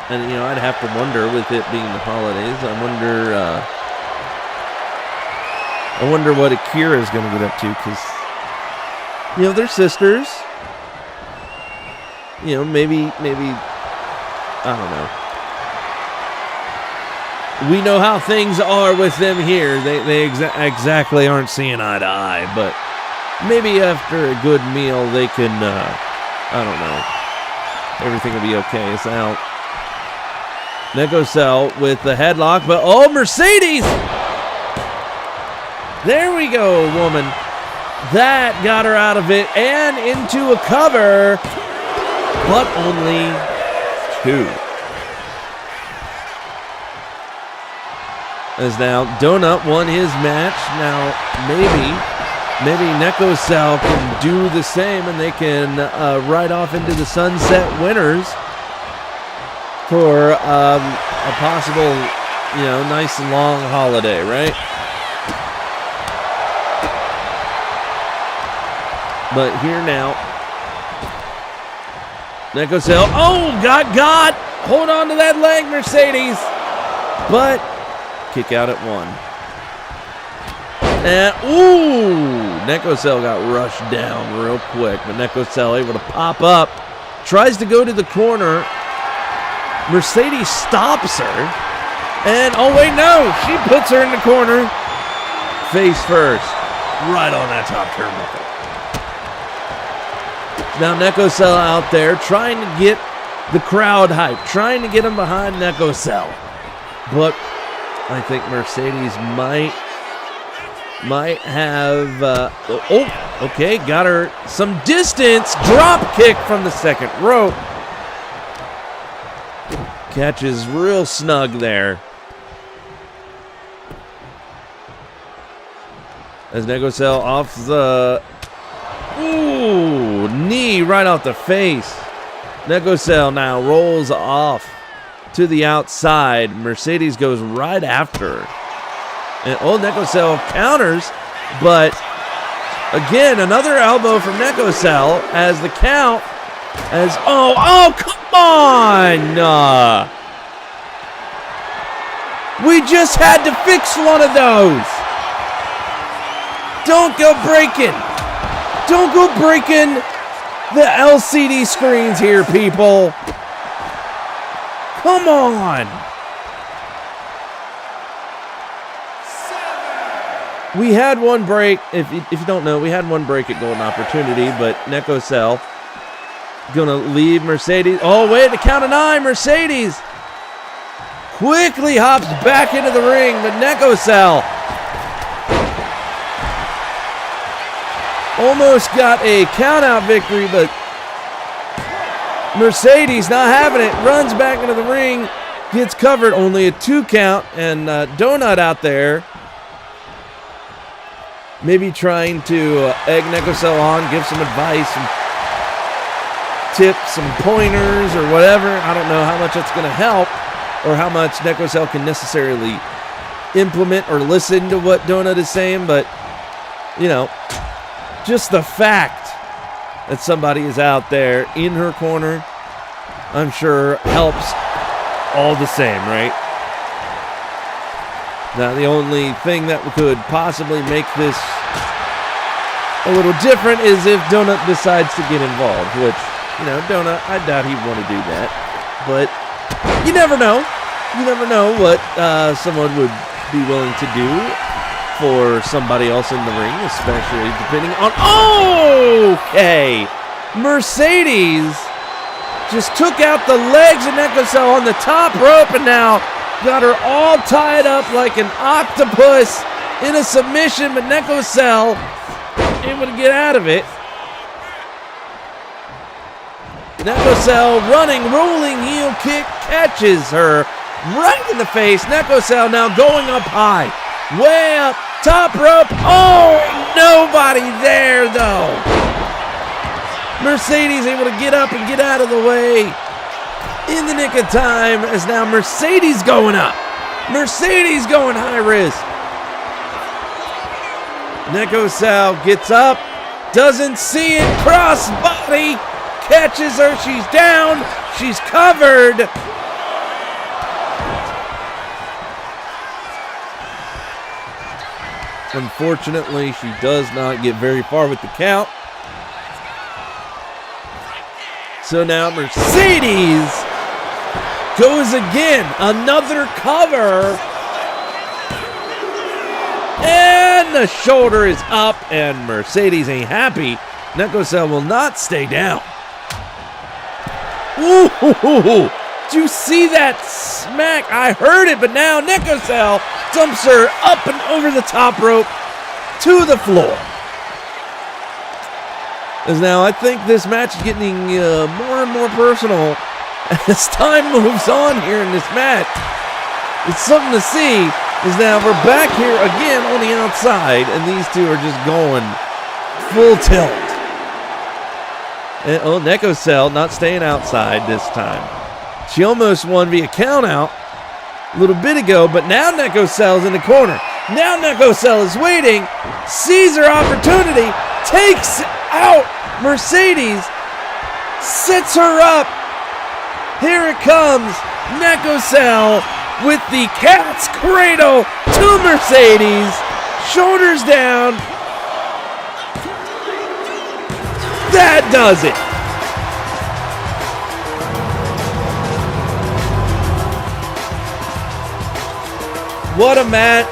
and, you know, I'd have to wonder, with it being the holidays, I wonder what Akira is going to get up to, because, you know, they're sisters. You know, maybe, I don't know. We know how things are with them here. They exactly aren't seeing eye to eye, but maybe after a good meal, they can, I don't know. Everything will be okay. It's out. Neko Cell with the headlock, but, oh, Mercedes! There we go, woman. That got her out of it and into a cover, but only 2. As now Donut won his match. Now maybe Neko Cell can do the same, and they can ride off into the sunset winners for a possible, nice long holiday, right? But here now, Necocell. Oh, got. Hold on to that leg, Mercedes. But kick out at 1. And, Necocell got rushed down real quick, but Necocell able to pop up. Tries to go to the corner. Mercedes stops her. And, oh, wait, no. She puts her in the corner. Face first. Right on that top turnbuckle. Now Necocell out there trying to get the crowd hyped. Trying to get them behind Necocell. But I think Mercedes might have, okay, got her some distance. Drop kick from the second rope. Catches real snug there. As Necocell off the, knee right off the face. Necocell now rolls off to the outside. Mercedes goes right after her. And Necocell counters, but again, another elbow from Necocell as the count, as, come on! We just had to fix one of those. Don't go breaking. Don't go breaking the LCD screens here, people. Come on. We had one break, if you don't know, we had one break at Golden Opportunity, but Necocell gonna leave Mercedes. Oh, wait, the count of 9, Mercedes quickly hops back into the ring, but Necocell almost got a count-out victory, but Mercedes not having it, runs back into the ring, gets covered, only a 2 count, and Donut out there maybe trying to egg Necocell on, give some advice, some tips, some pointers, or whatever. I don't know how much that's going to help or how much Necocell can necessarily implement or listen to what Donut is saying, but, just the fact that somebody is out there in her corner, I'm sure helps all the same, right? Now, the only thing that could possibly make this a little different is if Donut decides to get involved, which, Donut, I doubt he'd want to do that. But you never know. You never know what someone would be willing to do for somebody else in the ring, especially depending on... Okay! Mercedes just took out the legs of Necocell on the top rope and now got her all tied up like an octopus in a submission, but Necocell able to get out of it. Necocell running, rolling heel kick, catches her right in the face. Necocell now going up high, way up, top rope. Oh, nobody there though. Mercedes able to get up and get out of the way in the nick of time, as now Mercedes going up. Mercedes going high risk. Necocell gets up, doesn't see it, cross body, catches her, she's down, she's covered. Unfortunately, she does not get very far with the count. So now Mercedes goes again, another cover, and the shoulder is up, and Mercedes ain't happy. Necocell will not stay down. Ooh, did you see that smack? I heard it, but now Necocell dumps her up and over the top rope to the floor. As now I think this match is getting more and more personal as time moves on here in this match. It's something to see. Is now we're back here again on the outside, and these two are just going full tilt. And Necocell not staying outside this time. She almost won via countout a little bit ago, but now Neko Cell's in the corner. Now Neko Cell is waiting, sees her opportunity, takes out Mercedes, sets her up. Here it comes. Neko Cell with the cat's cradle to Mercedes. Shoulders down. That does it. What a match.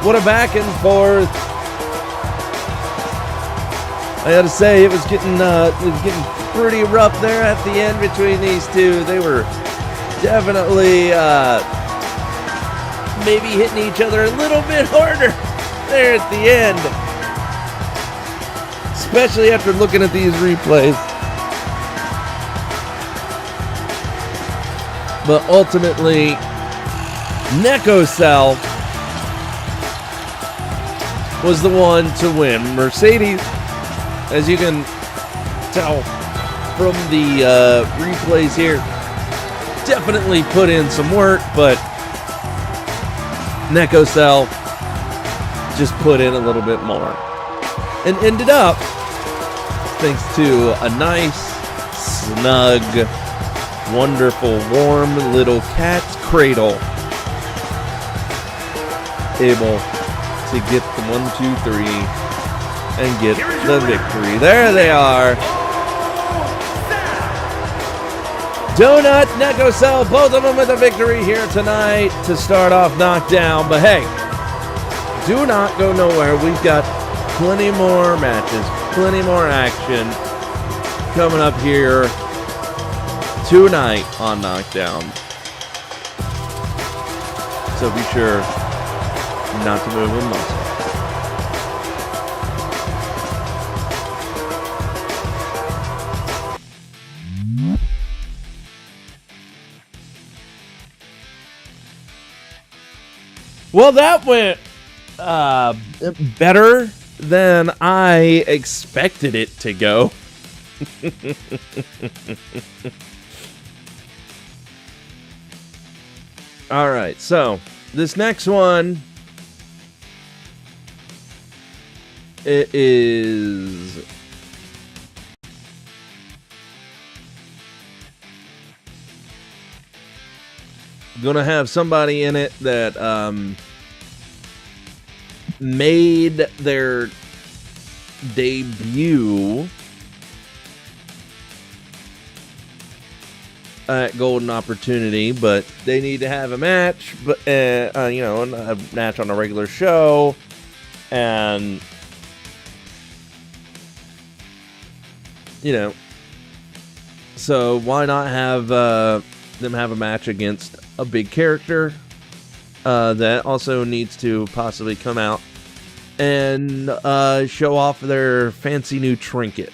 What a back and forth. I gotta say, it was getting pretty rough there at the end between these two. They were definitely maybe hitting each other a little bit harder there at the end. Especially after looking at these replays. But ultimately, Neko Cell was the one to win. Mercedes, as you can tell from the replays here, definitely put in some work, but Neko Cell just put in a little bit more. And ended up, thanks to a nice, snug, wonderful, warm little cat's cradle, able to get the 1, 2, 3 and get the victory. There they are. Donut, Neko Cell, both of them with a victory here tonight to start off Knockdown. But hey, do not go nowhere. We've got plenty more matches, plenty more action coming up here tonight on Knockdown. So be sure not to move a muscle. Well, that went better than I expected it to go. All right, so this next one, it is gonna have somebody in it that made their debut at Golden Opportunity, but they need to have a match, but you know, a match on a regular show, and you know, so why not have them have a match against a big character that also needs to possibly come out and show off their fancy new trinket.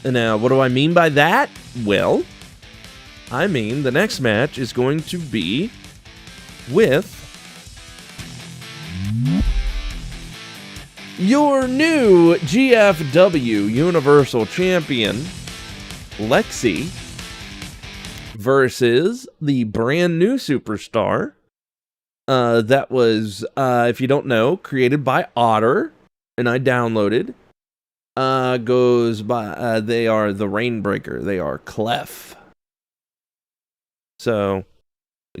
And now, what do I mean by that? Well, I mean the next match is going to be with your new GFW Universal Champion, Lexi, versus the brand new superstar that was, if you don't know, created by Otter, and I downloaded. Goes by, they are the Rainbreaker. They are Clef. So,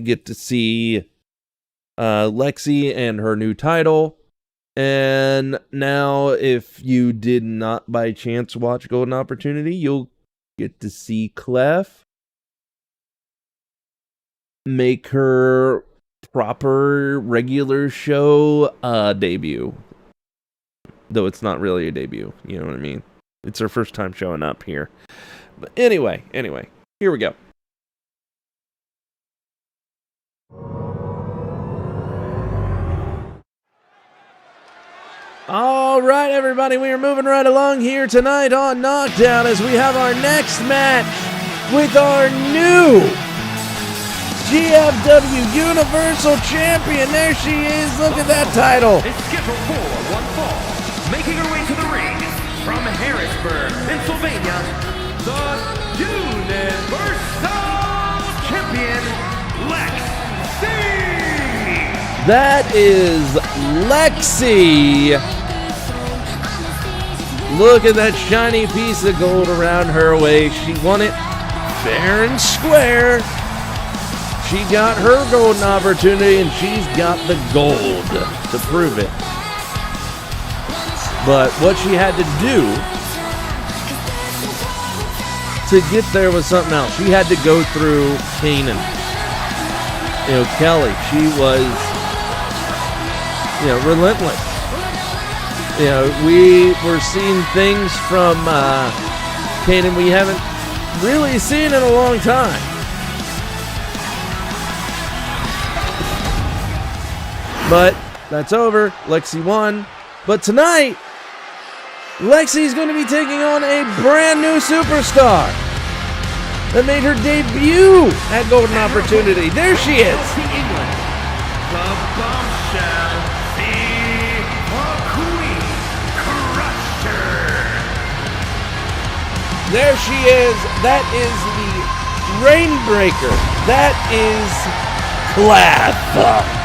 get to see Lexi and her new title. And now, if you did not by chance watch Golden Opportunity, you'll get to see Clef make her proper regular show debut. Though it's not really a debut, you know what I mean? It's her first time showing up here. But anyway, here we go. All right, everybody, we are moving right along here tonight on Knockdown as we have our next match with our new GFW Universal Champion. There she is. Look at that title. It's scheduled for one fall. Making her way to the ring from Harrisburg, Pennsylvania, the Universal Champion, Lexi! That is Lexi. Look at that shiny piece of gold around her waist. She won it fair and square. She got her golden opportunity, and she's got the gold to prove it. But what she had to do to get there was something else. She had to go through Kanan. Kelly, she was, relentless. We were seeing things from Kanan we haven't really seen in a long time. But that's over. Lexi won. But tonight, Lexi's going to be taking on a brand new superstar that made her debut at Golden Opportunity. There she is. To England, the bombshell, the Queen Crusher. There she is. That is the Rainbreaker. That is Clef.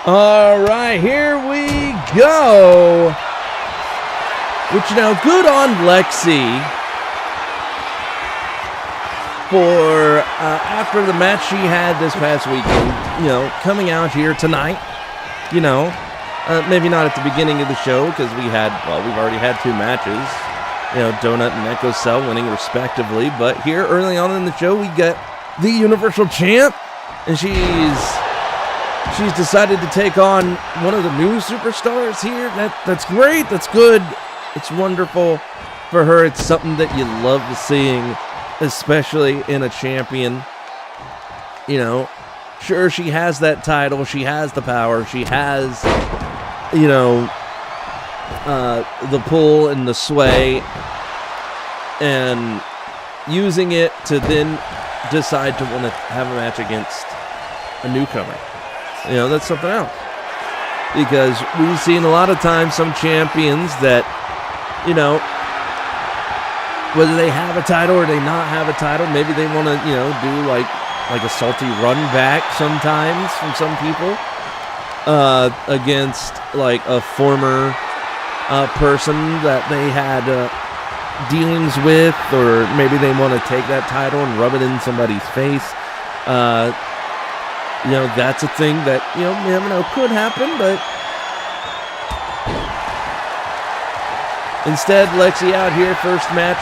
All right, here we go. Which good on Lexi for after the match she had this past weekend, coming out here tonight, maybe not at the beginning of the show because we've already had two matches, Donut and Echo Cell winning respectively, but here early on in the show we get the Universal Champ, and she's decided to take on one of the new superstars here. That's great. That's good. It's wonderful for her. It's something that you love seeing, especially in a champion. Sure, she has that title. She has the power. She has, the pull and the sway, and using it to then decide to want to have a match against a newcomer. That's something else. Because we've seen a lot of times some champions that, whether they have a title or they not have a title, maybe they want to, do like a salty run back sometimes from some people against like a former person that they had dealings with, or maybe they want to take that title and rub it in somebody's face. That's a thing that, could happen, but instead, Lexi out here, first match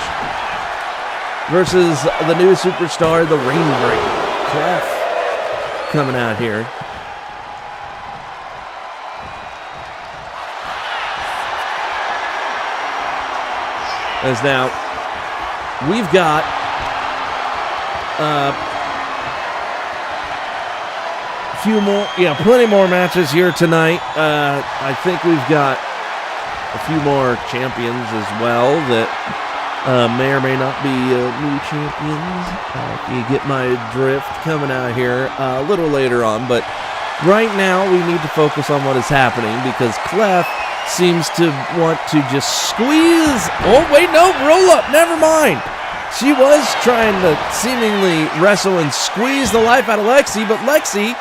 versus the new superstar, the Rainbreaker. Clef coming out here. As now, we've got plenty more matches here tonight. I think we've got a few more champions as well that may or may not be new champions. If you get my drift, coming out here a little later on. But right now we need to focus on what is happening, because Clef seems to want to just squeeze. Oh, wait, no, roll up. Never mind. She was trying to seemingly wrestle and squeeze the life out of Lexi, but Lexi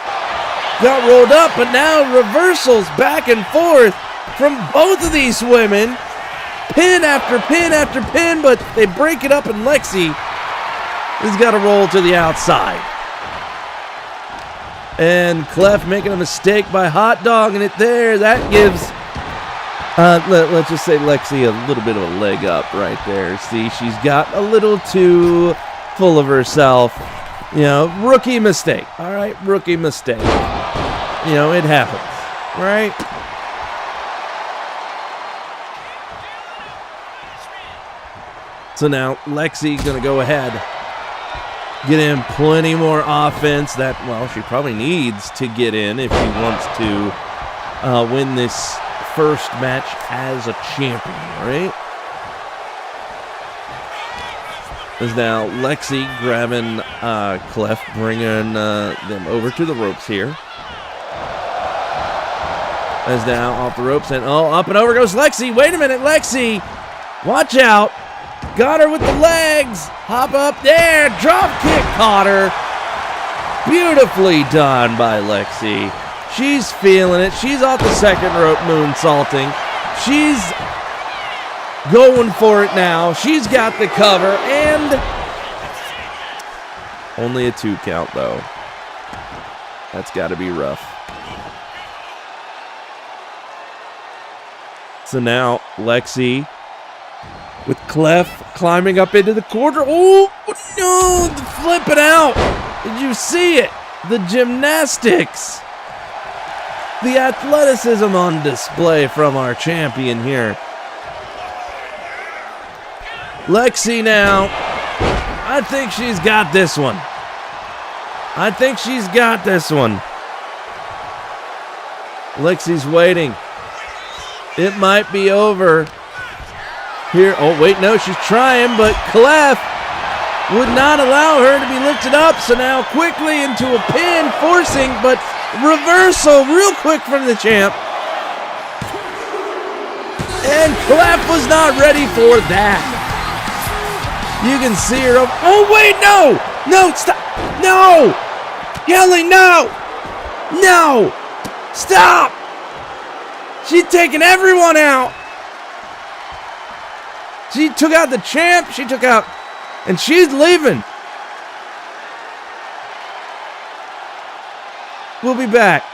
got rolled up, but now reversals back and forth from both of these women. Pin after pin after pin, but they break it up, and Lexi has got to roll to the outside. And Clef making a mistake by hot dogging it there. That gives, let's just say, Lexi a little bit of a leg up right there. See, she's got a little too full of herself. You know, rookie mistake. All right, rookie mistake. You know, it happens, right? So now Lexi going to go ahead, get in plenty more offense that, well, she probably needs to get in if she wants to win this first match as a champion, right? Is now Lexi grabbing Clef, bringing them over to the ropes here. Is now off the ropes, and oh, up and over goes Lexi. Wait a minute, Lexi. Watch out. Got her with the legs. Hop up there. Drop kick caught her. Beautifully done by Lexi. She's feeling it. She's off the second rope moonsaulting. She's going for it now. She's got the cover, and only a 2 count, though. That's got to be rough. So now Lexi with Clef climbing up into the corner. Oh, no, flip it out. Did you see it? The gymnastics. The athleticism on display from our champion here. Lexi now. I think she's got this one. I think she's got this one. Lexi's waiting. It might be over. Here, oh wait, no, she's trying, but Clef would not allow her to be lifted up, so now quickly into a pin, forcing, but reversal real quick from the champ. And Clef was not ready for that. You can see her, oh wait, no! No, stop, no! Kelly, no! No! Stop! She's taking everyone out! She took out the champ, she took out, and she's leaving. We'll be back.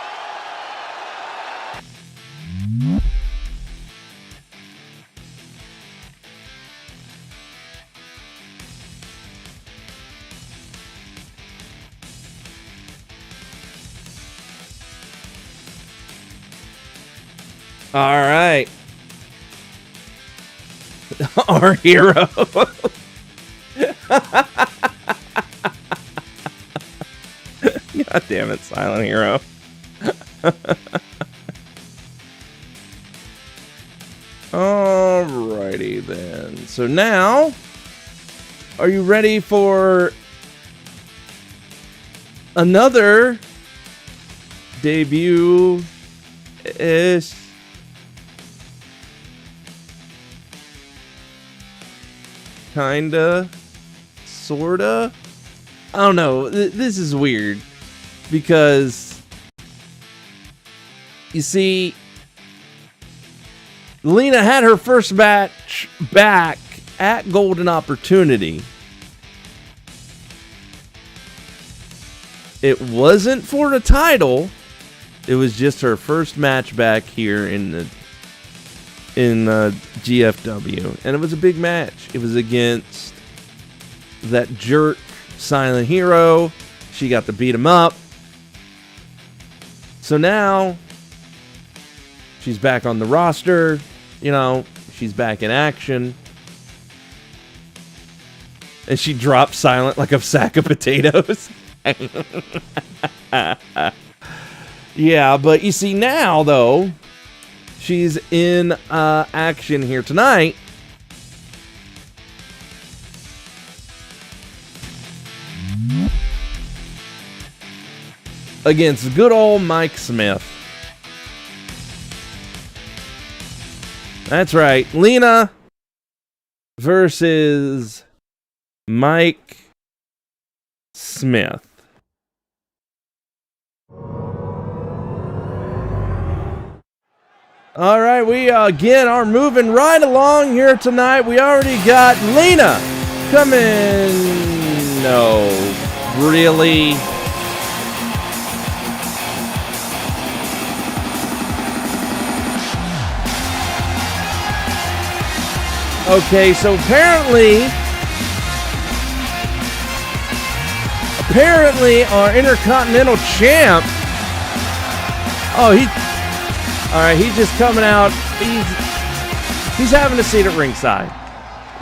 All right. Our hero. God damn it, Silent Hero. Alrighty then. So now, are you ready for another debut-ish? Kinda, sorta. I don't know. This is weird because you see, Lena had her first match back at Golden Opportunity. It wasn't for the title. It was just her first match back here in GFW, and it was a big match. It was against that jerk Silent Hero. She got to beat him up. So now she's back on the roster. You know, she's back in action. And she dropped Silent like a sack of potatoes. Yeah, but you see now, though, she's in action here tonight. Against good old Mike Smith. That's right. Lena versus Mike Smith. All right, we again are moving right along here tonight. We already got Lena coming. No, really? Okay, so apparently our Intercontinental Champ. Oh, all right, he's just coming out. He's having a seat at ringside.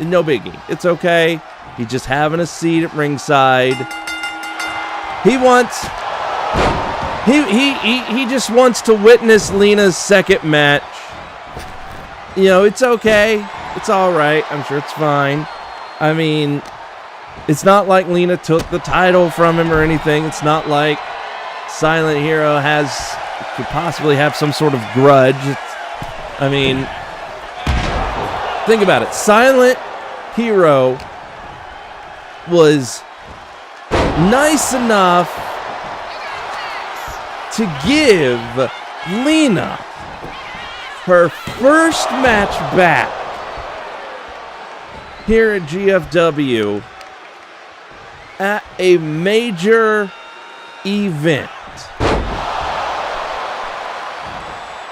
No biggie. It's okay. He's just having a seat at ringside. He just wants to witness Lena's second match. You know, it's okay. It's all right. I'm sure it's fine. I mean, it's not like Lena took the title from him or anything. It's not like Silent Hero could possibly have some sort of grudge. I mean, think about it. Silent Hero was nice enough to give Lena her first match back here at GFW at a major event.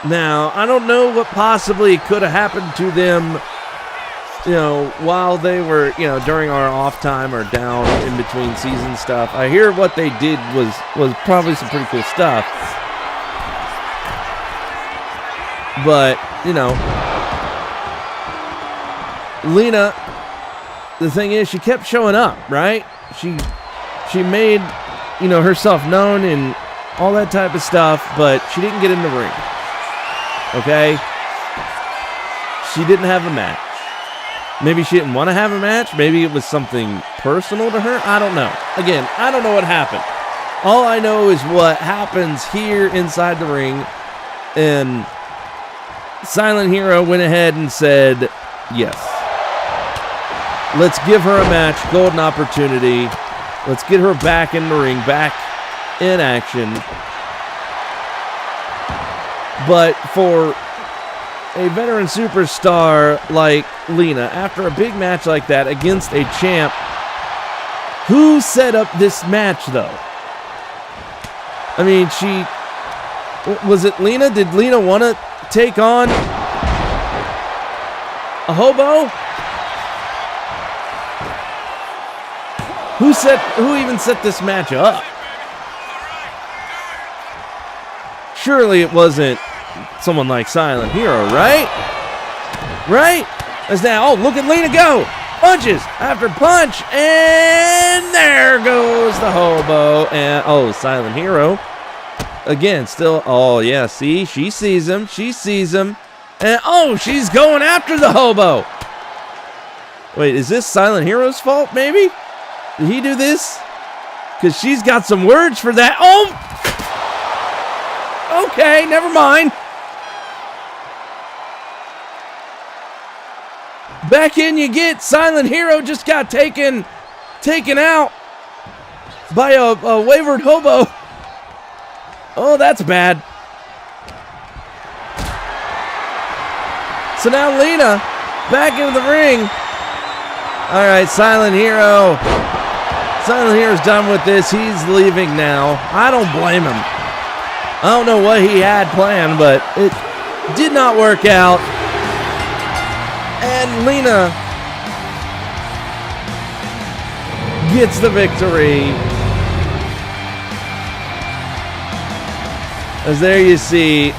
Now, I don't know what possibly could have happened to them, you know, while they were, you know, during our off time or down in between season stuff. I hear what they did was probably some pretty cool stuff. But, you know, Lena, the thing is, she kept showing up, right? She made, you know, herself known and all that type of stuff, but she didn't get in the ring. Okay? She didn't have a match. Maybe she didn't want to have a match. Maybe it was something personal to her. I don't know. Again, I don't know what happened. All I know is what happens here inside the ring. And Silent Hero went ahead and said, yes. Let's give her a match. Golden opportunity. Let's get her back in the ring. Back in action. But for a veteran superstar like Lena, after a big match like that against a champ, who set up this match, though? I mean, was it Lena? Did Lena want to take on a hobo? Who even set this match up? Surely it wasn't someone like Silent Hero, right? Right? As now, oh, look at Lena go! Punches after punch, and there goes the hobo. And oh, Silent Hero again, still. Oh yeah, see, she sees him, and oh, she's going after the hobo. Wait, is this Silent Hero's fault? Maybe? Did he do this? Because she's got some words for that. Oh. Okay, never mind. Back in you get. Silent Hero just got taken out by a wayward hobo. Oh, that's bad. So now Lena back into the ring. All right, Silent Hero. Silent Hero's done with this. He's leaving now. I don't blame him. I don't know what he had planned, but it did not work out. And Lena gets the victory. As there you see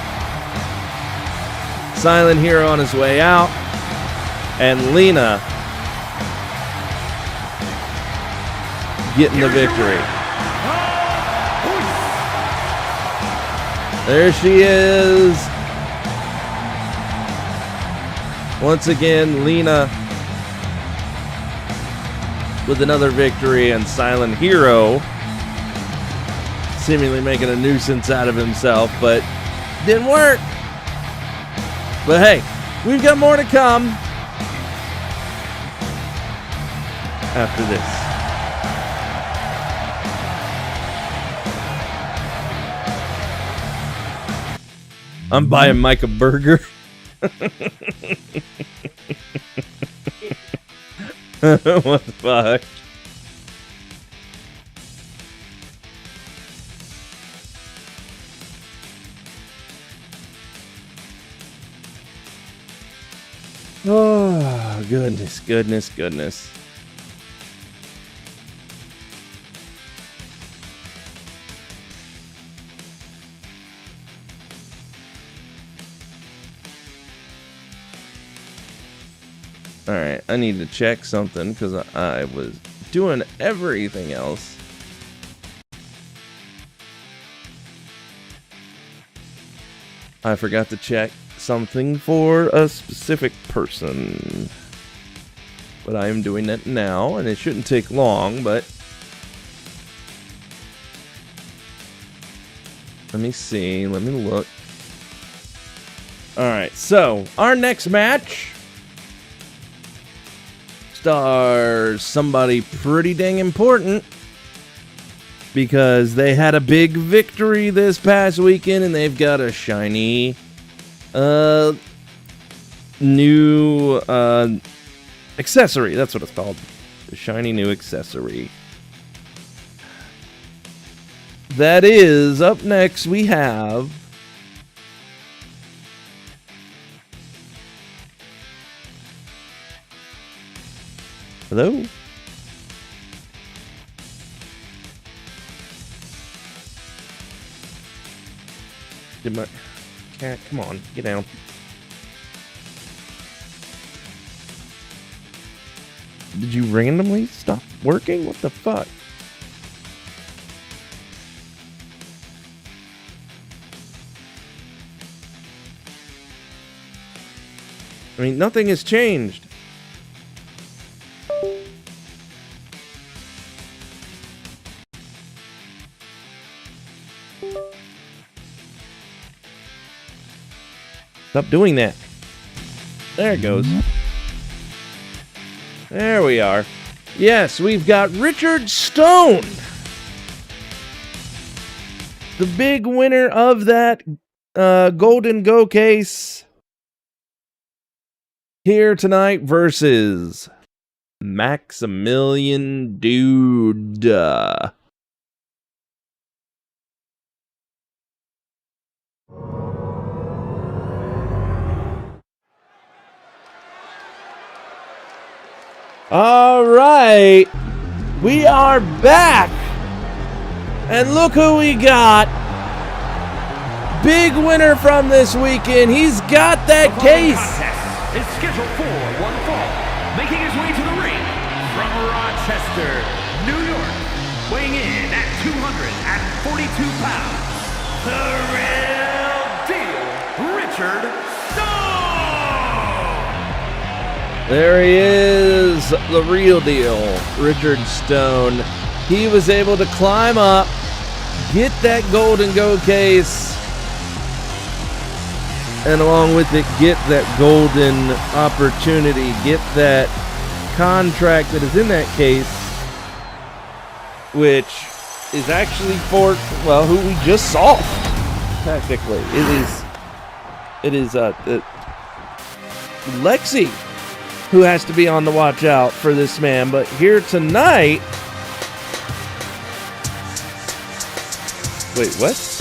Silent Hero on his way out, and Lena getting the victory. There she is. Once again, Lena with another victory, and Silent Hero seemingly making a nuisance out of himself, but didn't work. But hey, We've got more to come after this. I'm buying Mike a burger. What the fuck? Oh, goodness, goodness, goodness. All right, I need to check something because I was doing everything else. I forgot to check something for a specific person. But I am doing it now, and it shouldn't take long, but... Let me see, let me look. Alright, so, our next match stars somebody pretty dang important, because they had a big victory this past weekend, and they've got a shiny new accessory. That's what it's called. The shiny new accessory. That is, up next we have hello? Did my cat, come on, get down. Did you randomly stop working? What the fuck? I mean, nothing has changed. Stop doing that. There it goes. There we are. Yes, we've got Richard Stone, the big winner of that Golden Go case, here tonight versus Maximilian Dude. All right, we are back, and look who we got. Big winner from this weekend. He's got that case. Is scheduled for one fall, making his way to the ring from Rochester, New York, weighing in at 242 pounds, the real deal, Richard Stone. There he is, the real deal, Richard Stone. He was able to climb up, get that Golden Go case, and along with it, get that golden opportunity, get that contract that is in that case, which is actually for, well, who we just saw, technically. It is Lexi who has to be on the watch out for this man. But here tonight... Wait, what?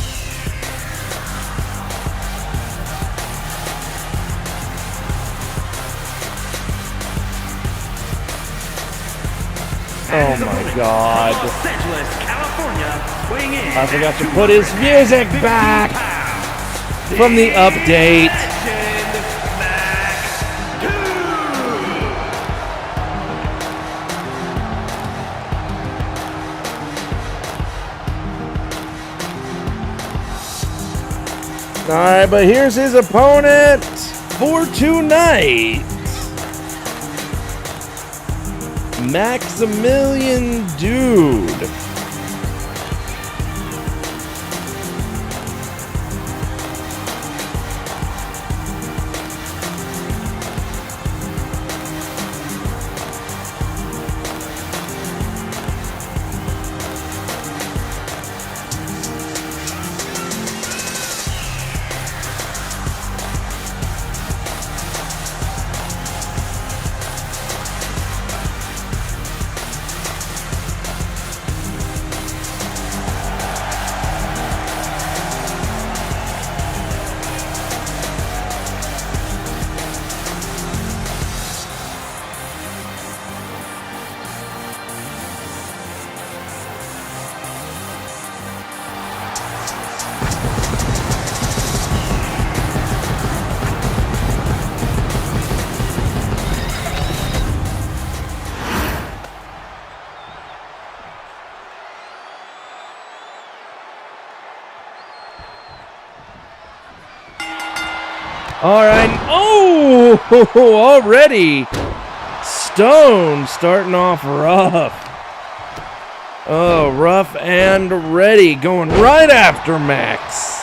Oh my God. Los Angeles, California, weighing in I forgot to put his music back from the update. Alright, but here's his opponent for tonight. Maximilian Dude. All right. Oh, already. Stone starting off rough. Oh, rough and ready. Going right after Max.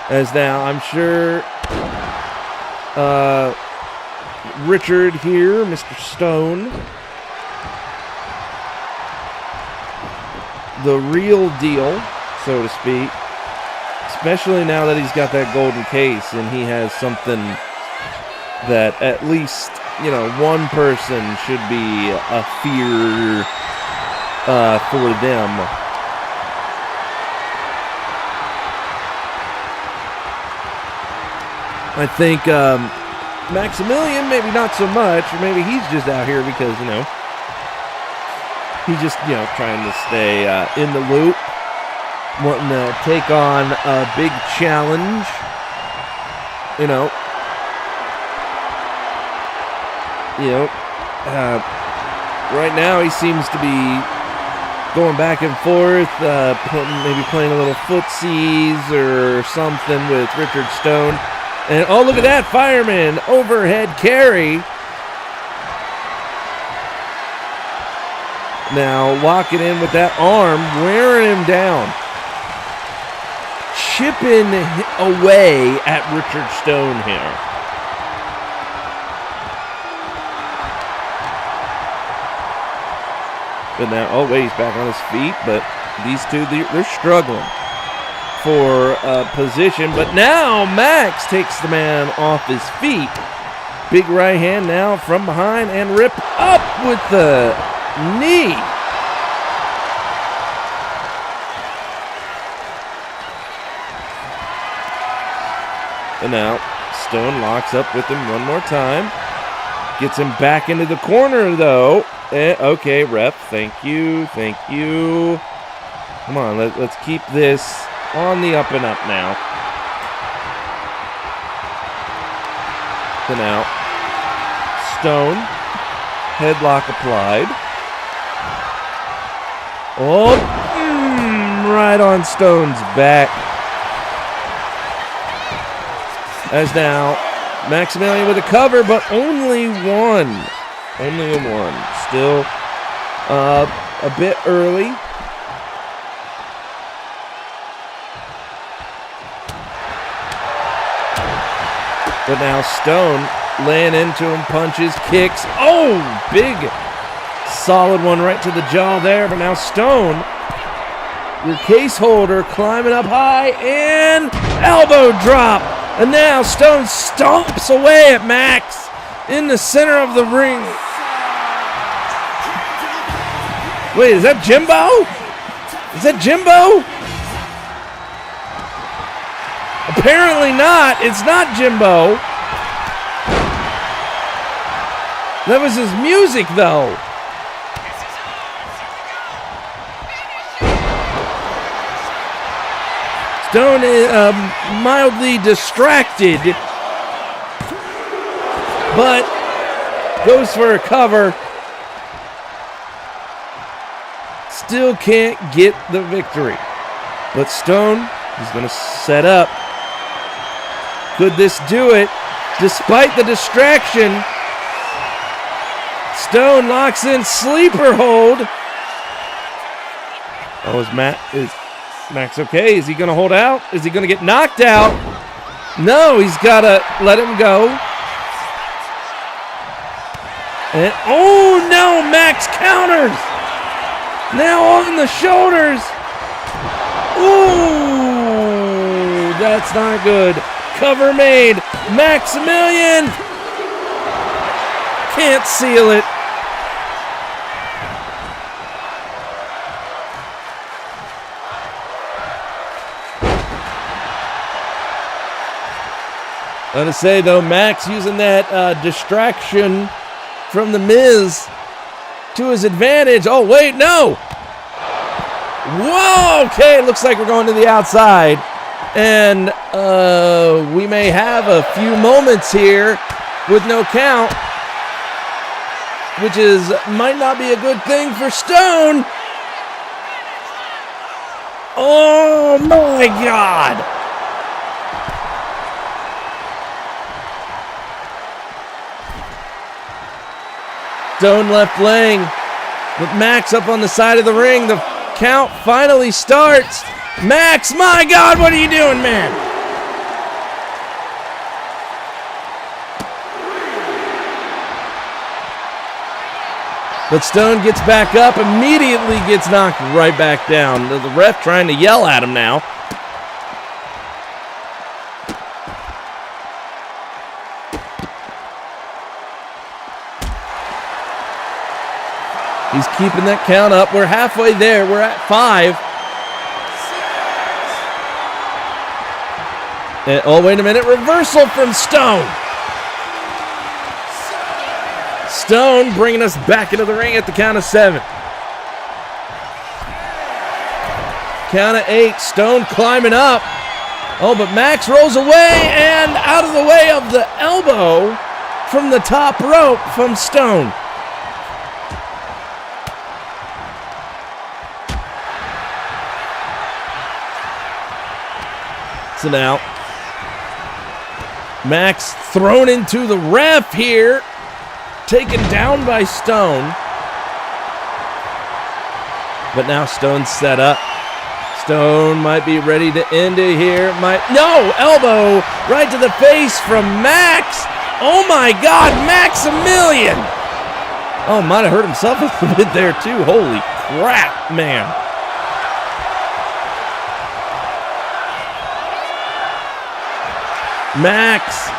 As now, I'm sure Richard here, Mr. Stone, the real deal, so to speak, especially now that he's got that golden case and he has something that at least, you know, one person should be a fear for them. I think Maximilian, maybe not so much, or maybe he's just out here because, you know, he's just, you know, trying to stay in the loop, wanting to take on a big challenge, you know. Right now he seems to be going back and forth, maybe playing a little footsies or something with Richard Stone. And oh, look at that, fireman, overhead carry. Now locking in with that arm, wearing him down. Chipping away at Richard Stone here. But now, oh wait, he's back on his feet, but these two, they're struggling for position, but now Max takes the man off his feet. Big right hand now from behind and rip up with the knee. And now Stone locks up with him one more time. Gets him back into the corner though. Okay, ref, thank you. Come on, let's keep this on the up and up now. So now, Stone, headlock applied. Oh, right on Stone's back. As now, Maximilian with a cover, but only one. Only a one. Still a bit early. But now Stone laying into him, punches, kicks. Oh, big, solid one right to the jaw there. But now Stone, your case holder, climbing up high and elbow drop. And now Stone stomps away at Max in the center of the ring. Wait, is that Jimbo? Is that Jimbo? Apparently not. It's not Jimbo. That was his music, though. Stone is mildly distracted, but goes for a cover. Still can't get the victory. But Stone is going to set up. Could this do it? Despite the distraction, Stone locks in sleeper hold. Oh, is Max okay? Is he going to hold out? Is he going to get knocked out? No, he's got to let him go. And oh no, Max counters. Now on the shoulders. Ooh, that's not good. Cover made. Maximilian can't seal it. I'm going to say, though, Max using that distraction from The Miz to his advantage. Oh, wait, no. Whoa, okay, looks like we're going to the outside. And we may have a few moments here with no count, which might not be a good thing for Stone. Oh my God! Stone left laying, with Max up on the side of the ring. The count finally starts. Max, my God, what are you doing, man? But Stone gets back up, immediately gets knocked right back down. The ref trying to yell at him now. He's keeping that count up. We're halfway there. We're at 5. And, oh, wait a minute. Reversal from Stone. Stone bringing us back into the ring at the count of 7. Count of 8. Stone climbing up. Oh, but Max rolls away and out of the way of the elbow from the top rope from Stone. So now, Max thrown into the ref here. Taken down by Stone. But now Stone's set up. Stone might be ready to end it here. No! Elbow right to the face from Max. Oh my God, Maximilian! Oh, might have hurt himself a little bit there too. Holy crap, man. Max.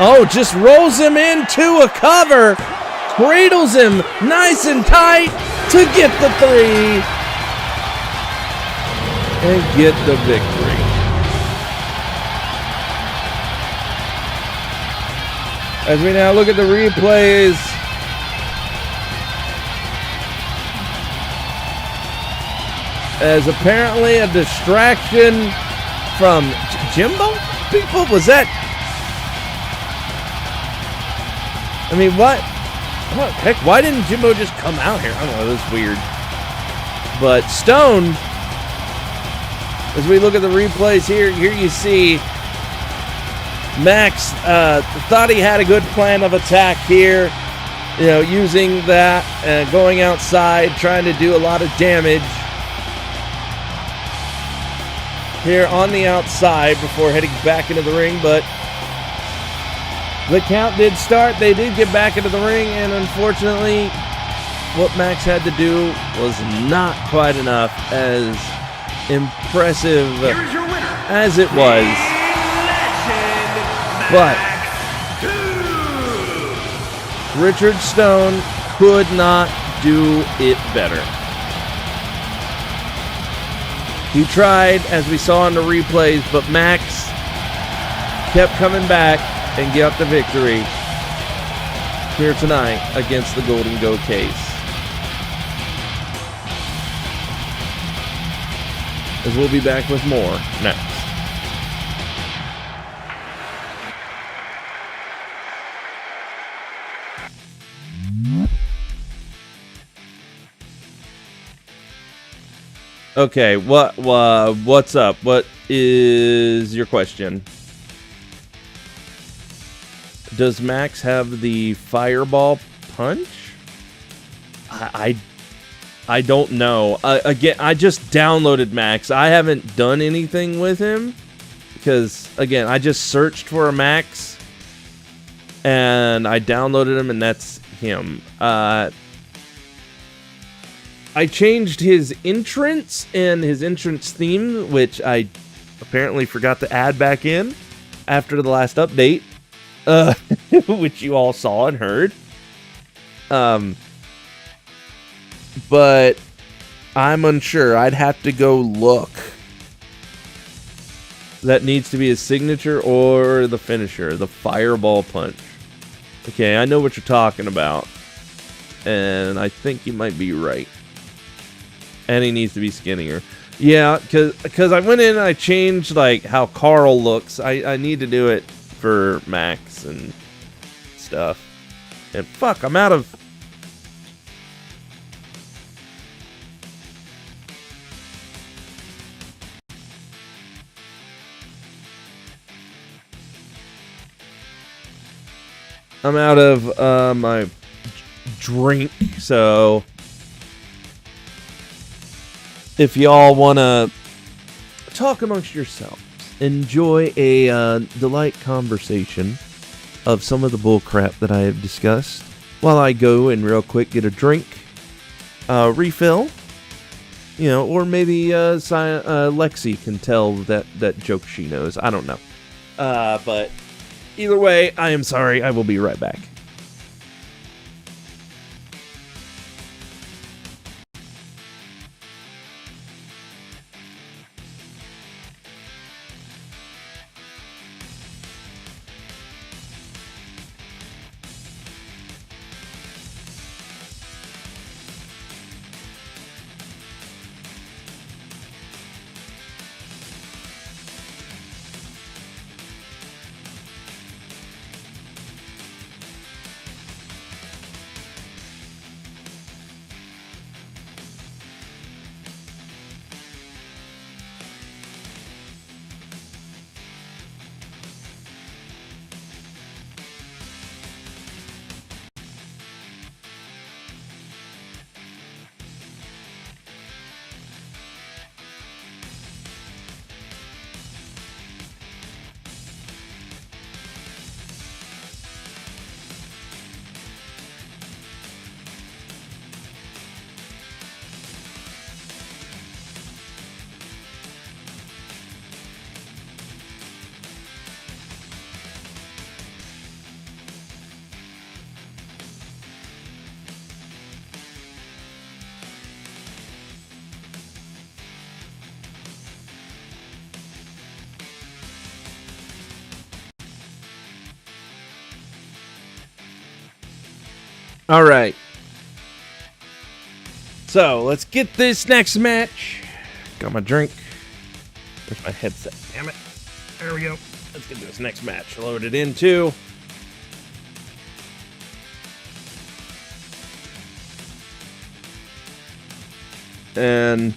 Oh, just rolls him into a cover. Cradles him nice and tight to get the 3. And get the victory. As we now look at the replays. As apparently a distraction from Jimbo? People, was that? I mean, what? Heck, why didn't Jimbo just come out here? I don't know, that's weird. But Stone, as we look at the replays here you see Max thought he had a good plan of attack here. You know, using that, going outside, trying to do a lot of damage here on the outside before heading back into the ring, but the count did start. They did get back into the ring, and unfortunately, what Max had to do was not quite enough, as impressive as it was. But Richard Stone could not do it better. He tried, as we saw in the replays, but Max kept coming back and get the victory here tonight against the Golden Go Case. As we'll be back with more next. Okay, what's up? What is your question? Does Max have the fireball punch? I don't know. Again, I just downloaded Max. I haven't done anything with him because, again, I just searched for a Max and I downloaded him, and that's him. I changed his entrance and his entrance theme, which I apparently forgot to add back in after the last update. Which you all saw and heard. But I'm unsure. I'd have to go look. That needs to be his signature or the finisher, the fireball punch. Okay, I know what you're talking about. And I think you might be right. And he needs to be skinnier. Yeah, because I went in and I changed like how Carl looks. I need to do it for Max and stuff. And fuck, I'm out of... I'm out of my drink, so if y'all want to talk amongst yourselves, enjoy a delight conversation of some of the bullcrap that I have discussed, while I go and real quick get a drink, refill, or maybe Lexi can tell that joke she knows. I don't know. But either way, I am sorry. I will be right back. All right. So, let's get this next match. Got my drink. Where's my headset? Damn it. There we go. Let's get this next match loaded in, too. And...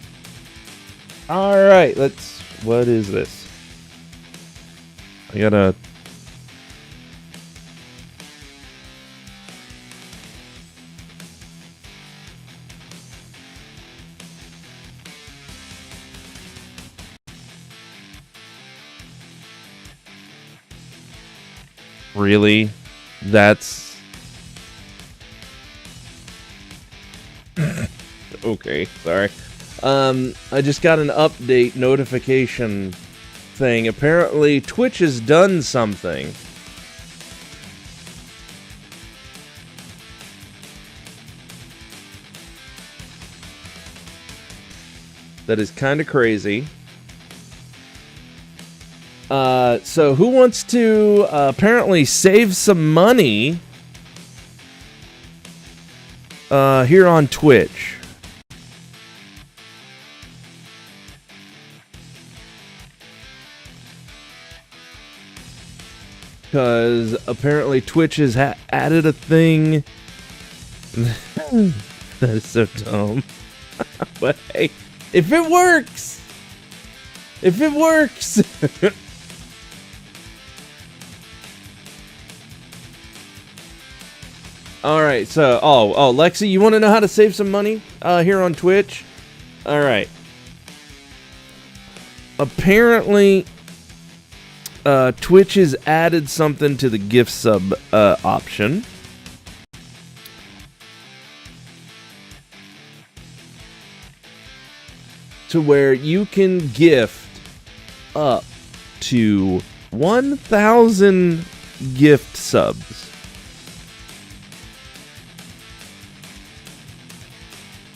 Alright, let's... What is this? I gotta... Really? That's... Okay, sorry. I just got an update notification thing. Apparently, Twitch has done something. That is kind of crazy. So who wants to apparently save some money here on Twitch? Because apparently Twitch has added a thing. That is so dumb. But hey, if it works! If it works! Alright, so, Lexi, you want to know how to save some money here on Twitch? Alright. Apparently, Twitch has added something to the gift sub option. To where you can gift up to 1,000 gift subs.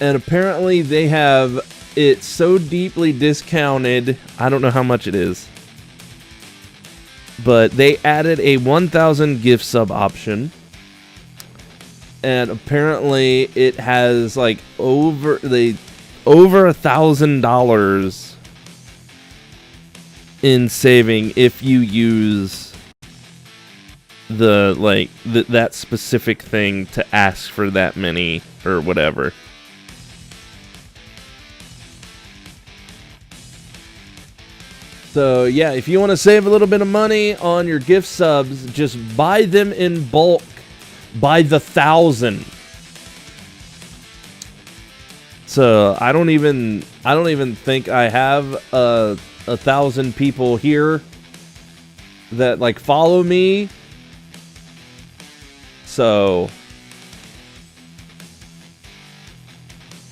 And apparently they have it so deeply discounted, I don't know how much it is. But they added a 1,000 gift sub option. And apparently it has like over $1,000 in saving if you use that specific thing to ask for that many or whatever. So yeah, if you want to save a little bit of money on your gift subs, just buy them in bulk by the 1,000. So I don't even think I have 1,000 people here that like follow me. So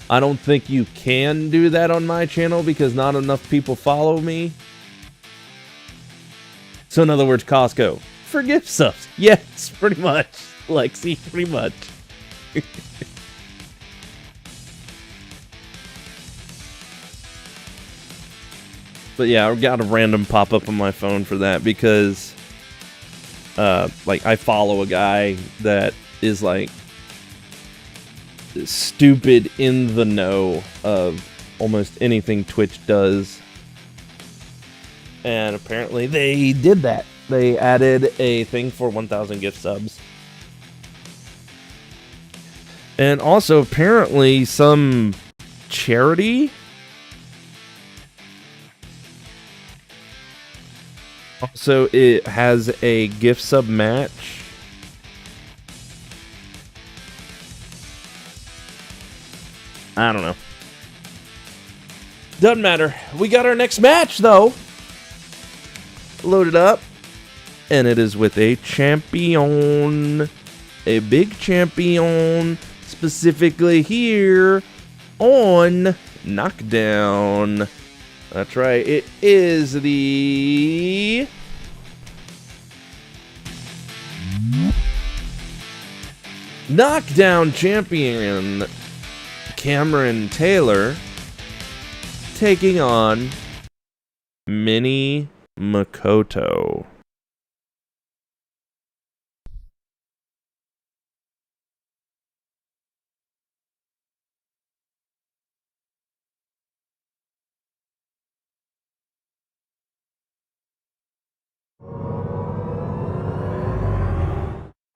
I don't think you can do that on my channel because not enough people follow me. So in other words, Costco for gift subs. Yes, pretty much. Lexi, pretty much. But yeah, I got a random pop-up on my phone for that because like I follow a guy that is like stupid in the know of almost anything Twitch does. And apparently they did that. They added a thing for 1,000 gift subs. And also apparently some charity also it has a gift sub match. I don't know. Doesn't matter. We got our next match though. Loaded up. And it is with a champion. A big champion. Specifically here on Knockdown. That's right. It is the Knockdown champion Cameron Taylor taking on Mini Makoto.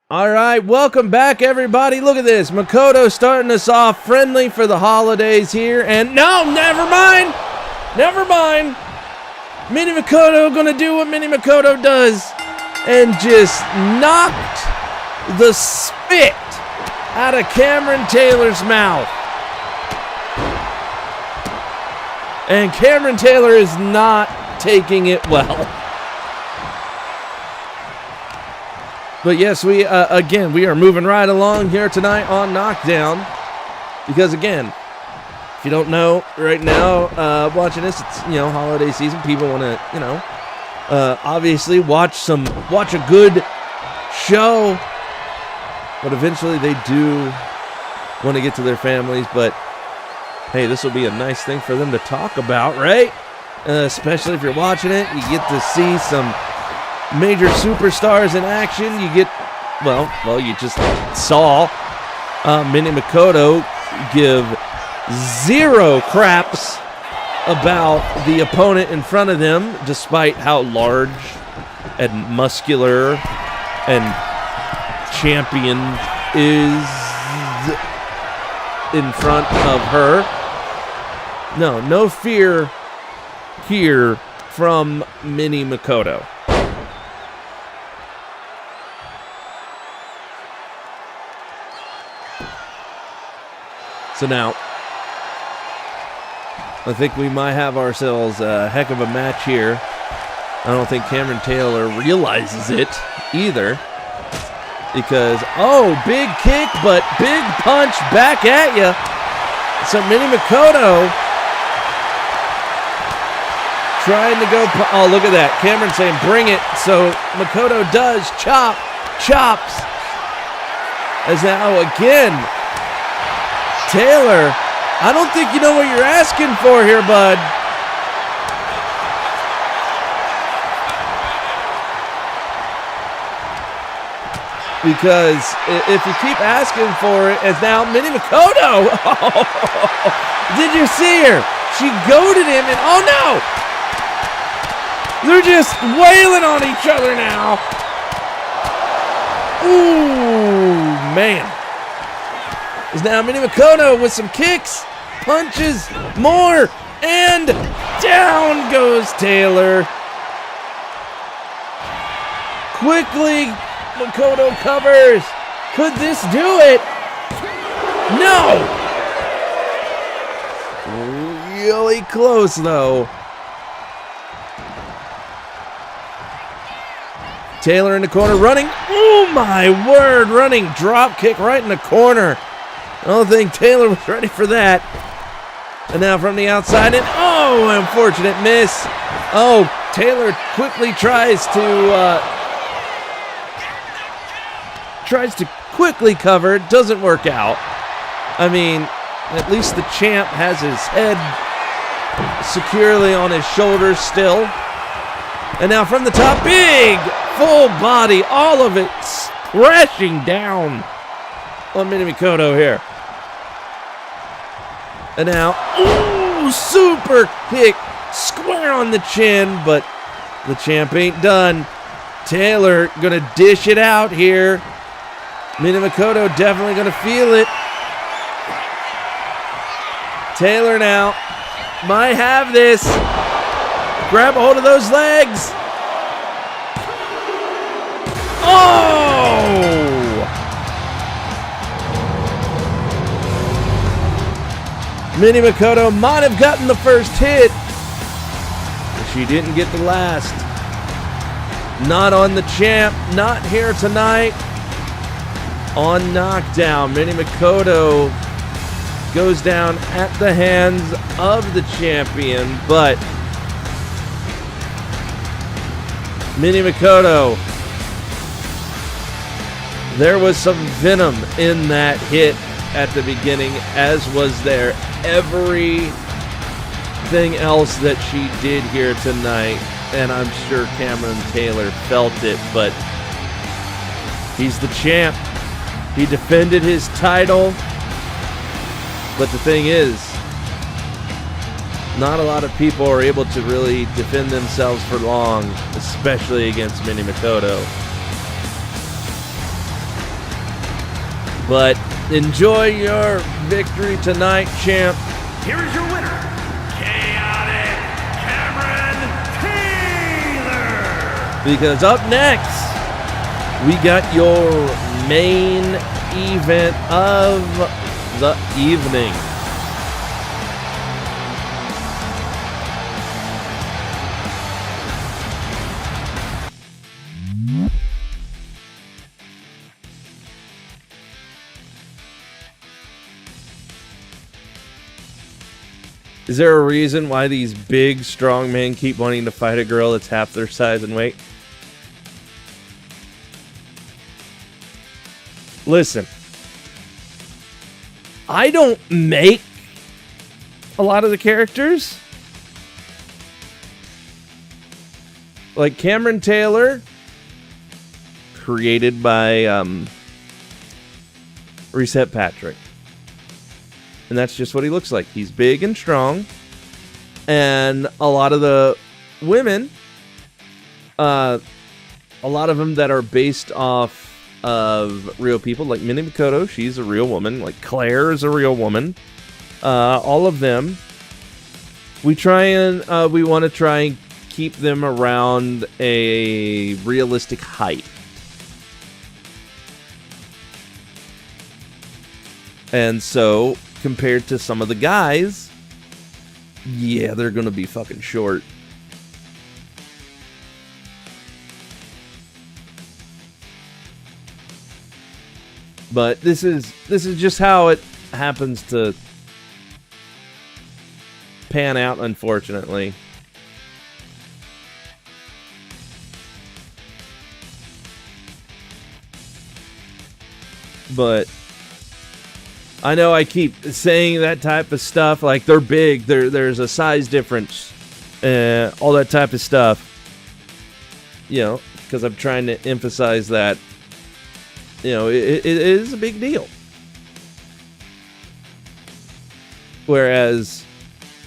All right, welcome back, everybody. Look at this. Makoto starting us off friendly for the holidays here. And no, never mind. Never mind. Mini Makoto gonna do what Mini Makoto does and just knocked the spit out of Cameron Taylor's mouth. And Cameron Taylor is not taking it well. But yes, we are moving right along here tonight on Knockdown. Because again, if you don't know right now, watching this, it's, holiday season. People want to, obviously watch a good show. But eventually they do want to get to their families. But hey, this will be a nice thing for them to talk about, right? Especially if you're watching it, you get to see some major superstars in action. You get, well, you just saw Mini Makoto give zero craps about the opponent in front of them, despite how large and muscular and champion is in front of her. No fear here from Mini Makoto. So now, I think we might have ourselves a heck of a match here. I don't think Cameron Taylor realizes it either. Because, big kick, but big punch back at you. So Mini Makoto trying to go, look at that. Cameron saying, bring it. So Makoto does chops. As now again, Taylor, I don't think you know what you're asking for here, bud. Because if you keep asking for it, as now Mini Makoto, did you see her? She goaded him, and oh no! They're just wailing on each other now. Ooh, man. Is now Mini Makoto with some kicks, punches, more, and down goes Taylor. Quickly, Makoto Could this do it? No! Really close, though. Taylor in the corner running. Oh, my word. Running drop kick right in the corner. I don't think Taylor was ready for that. And now from the outside, and oh, unfortunate miss. Oh, Taylor quickly tries to quickly cover. It doesn't work out. I mean, at least the champ has his head securely on his shoulders still. And now from the top, big full body, all of it crashing down on Mini Mikoto here. And now, ooh, super kick, square on the chin, but the champ ain't done. Taylor gonna dish it out here. Mini Mikoto definitely gonna feel it. Taylor now might have this. Grab a hold of those legs. Oh! Mini Mikoto might have gotten the first hit, but she didn't get the last. Not on the champ, not here tonight. On Knockdown, Mini Mikoto goes down at the hands of the champion, but Mini Mikoto, there was some venom in that hit at the beginning, as was there everything else that she did here tonight, and I'm sure Cameron Taylor felt it, but he's the champ. He defended his title, but the thing is, not a lot of people are able to really defend themselves for long, especially against Mini Mikoto. But enjoy your victory tonight, champ. Here is your winner, Chaotic Cameron Taylor. Because up next, we got your main event of the evening. Is there a reason why these big, strong men keep wanting to fight a girl that's half their size and weight? Listen, I don't make a lot of the characters. Like Cameron Taylor, created by Reset Patrick. And that's just what he looks like. He's big and strong. And a lot of the women, a lot of them that are based off of real people, like Mini Mikoto, she's a real woman. Like Claire is a real woman. All of them, we want to try and keep them around a realistic height. And so, compared to some of the guys, yeah, they're gonna be fucking short. But this is just how it happens to pan out, unfortunately. But I know I keep saying that type of stuff, like they're big, there's a size difference, all that type of stuff, you know, because I'm trying to emphasize that, you know, it is a big deal. Whereas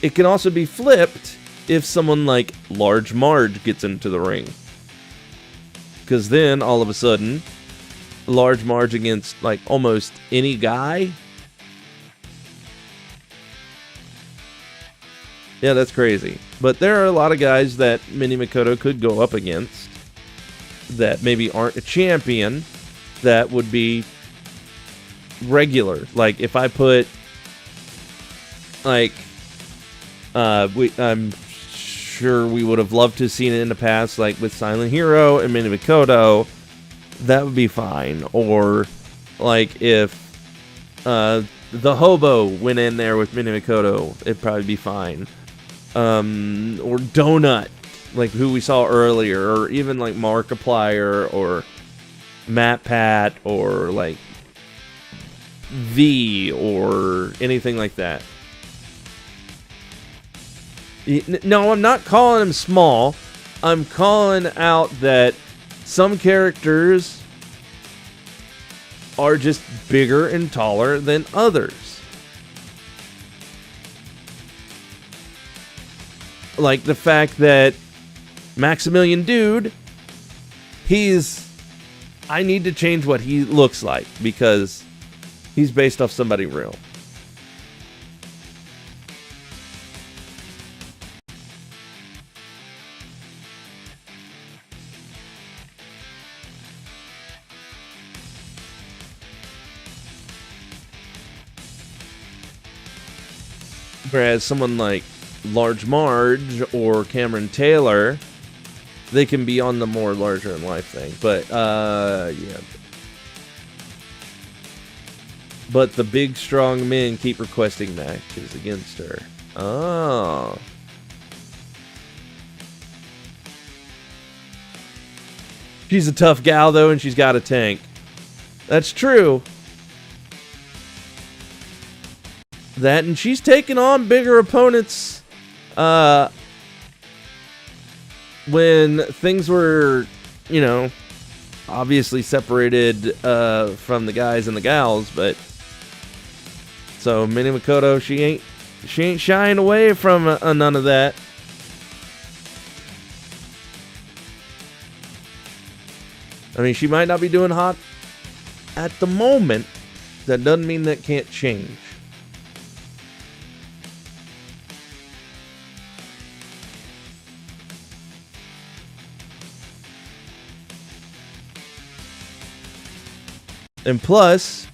it can also be flipped if someone like Large Marge gets into the ring. Because then, all of a sudden, Large Marge against like almost any guy. Yeah, that's crazy. But there are a lot of guys that Mini Mikoto could go up against that maybe aren't a champion, that would be regular. Like if I put like I'm sure we would have loved to have seen it in the past, like with Silent Hero and Mini Makoto, that would be fine. Or like if the hobo went in there with Mini Makoto, it'd probably be fine. Or Donut, like who we saw earlier, or even like Markiplier or Matt Pat or like V or anything like that. No, I'm not calling him small. I'm calling out that some characters are just bigger and taller than others. Like the fact that Maximilian Dude, I need to change what he looks like because he's based off somebody real. Whereas someone like Large Marge or Cameron Taylor, they can be on the more larger in life thing. But, yeah. But the big, strong men keep requesting matches against her. Oh. She's a tough gal, though, and she's got a tank. That's true. That, and she's taken on bigger opponents when things were, you know, obviously separated from the guys and the gals, but so Mini Makoto, she ain't shying away from none of that. I mean, she might not be doing hot at the moment. That doesn't mean that can't change. And plus,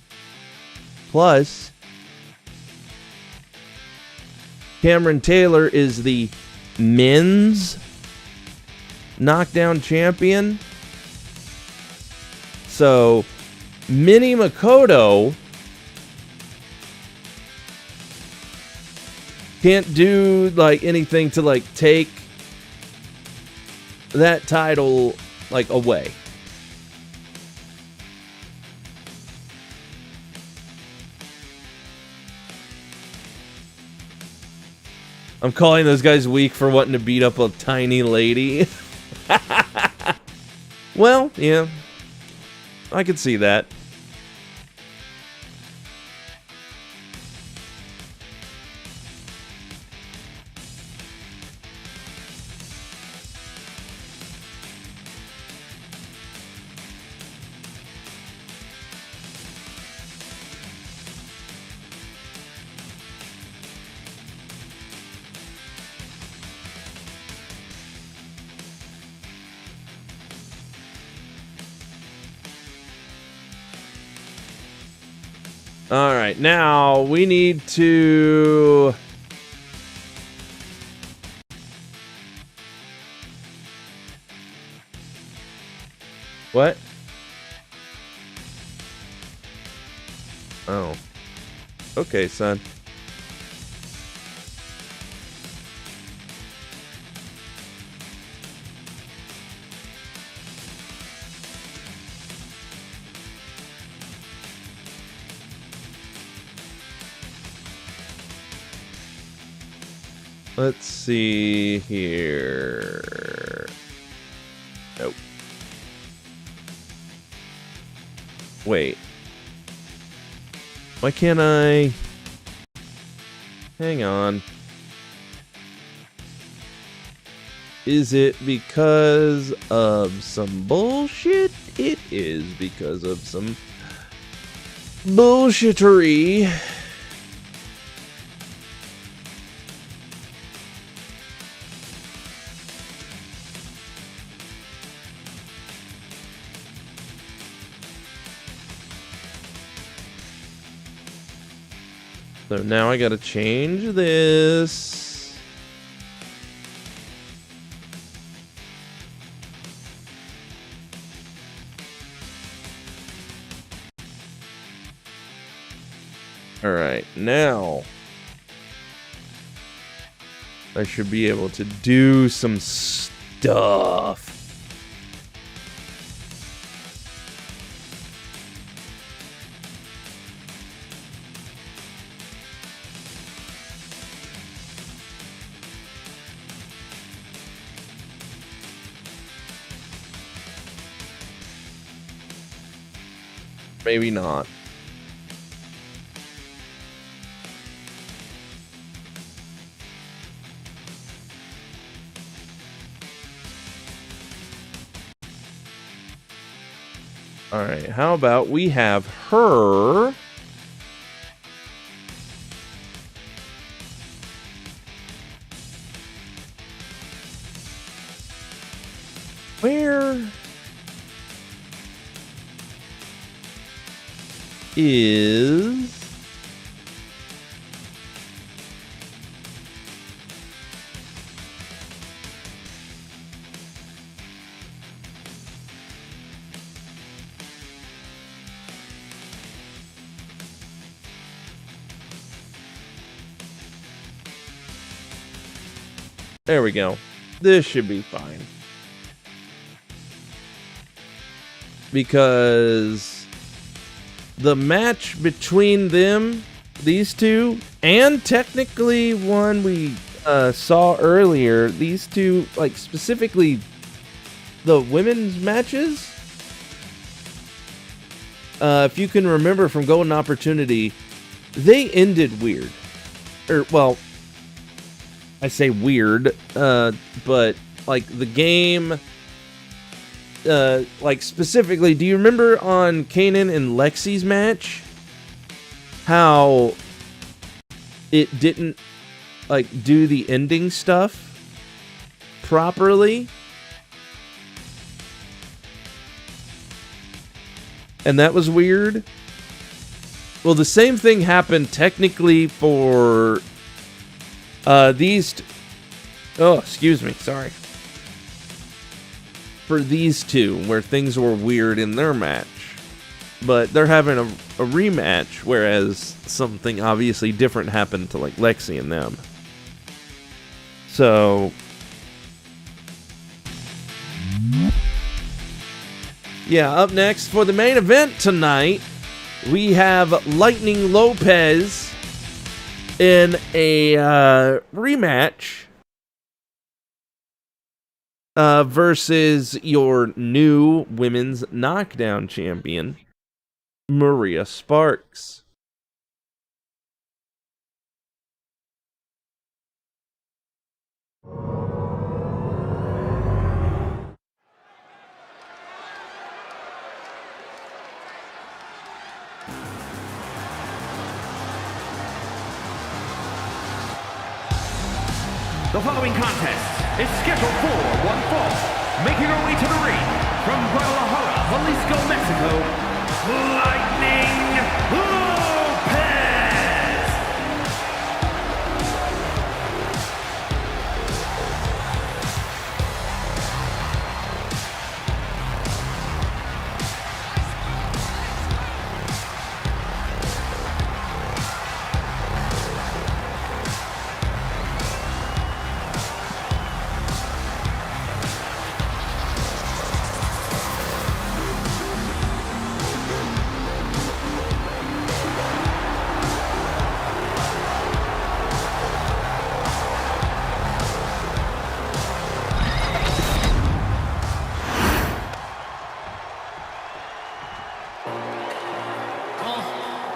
Cameron Taylor is the men's knockdown champion. So, Mini Makoto can't do like anything to like take that title like away. I'm calling those guys weak for wanting to beat up a tiny lady. Well, yeah. I could see that. All right, now we need to what? Oh. Okay, son. Let's see here. Nope. Wait. Why can't I? Hang on. Is it because of some bullshit? It is because of some bullshittery. So now I gotta change this. Alright, now I should be able to do some stuff. Maybe not. Alright, how about we have her where is there we go. This should be fine. Because the match between them, these two, and technically one we saw earlier, these two, like specifically the women's matches, if you can remember from Golden Opportunity, they ended weird. Well, I say weird, but like the game, like specifically, do you remember on Kanan and Lexi's match how it didn't like do the ending stuff properly? And that was weird. Well, the same thing happened technically for these oh, excuse me, sorry. For these two, where things were weird in their match. But they're having a rematch, whereas something obviously different happened to like Lexi and them. So yeah, up next for the main event tonight, we have Lightning Lopez in a rematch versus your new women's knockdown champion, Maria Sparks. The following contest is scheduled for one fall. Making her way to the ring from Guadalajara, Jalisco, Mexico, Lightning Lopez!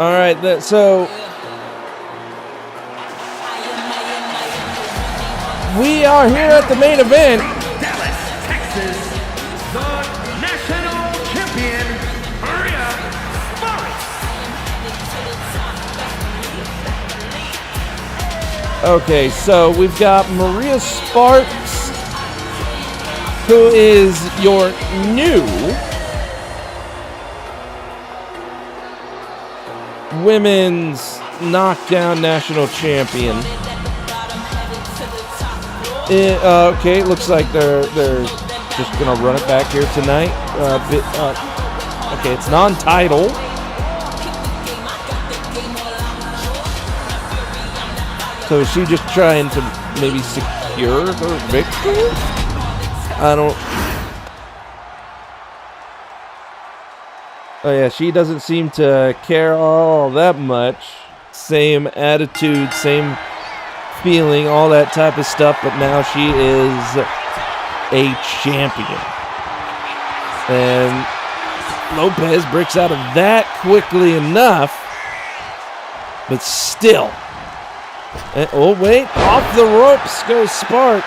All right, so we are here at the main event. Dallas, Texas, the national champion, Maria Sparks. Okay, so we've got Maria Sparks, who is your new women's Knockdown National Champion. Okay, looks like they're just gonna run it back here tonight. Okay, it's non-title. So is she just trying to maybe secure her victory? I don't. Oh yeah, she doesn't seem to care all that much. Same attitude, same feeling, all that type of stuff, but now she is a champion. And Lopez breaks out of that quickly enough, but still. And, oh wait, off the ropes goes Sparks.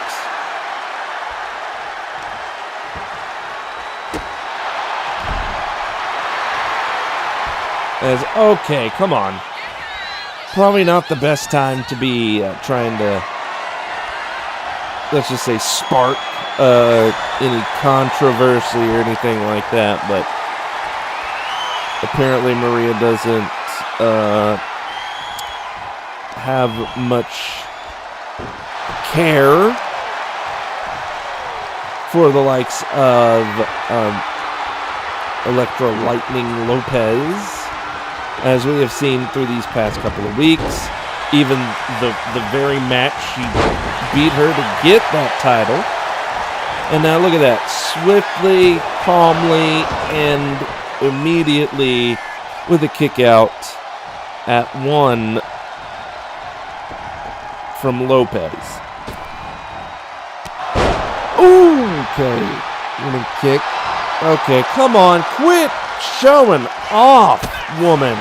Okay, come on. Probably not the best time to be trying to, let's just say, spark any controversy or anything like that, but apparently Maria doesn't have much care for the likes of Electro Lightning Lopez, as we have seen through these past couple of weeks. Even the very match she beat her to get that title. And now look at that. Swiftly, calmly, and immediately with a kick out at 1 from Lopez. Ooh, okay. Running kick. Okay, come on. Quit showing off, woman.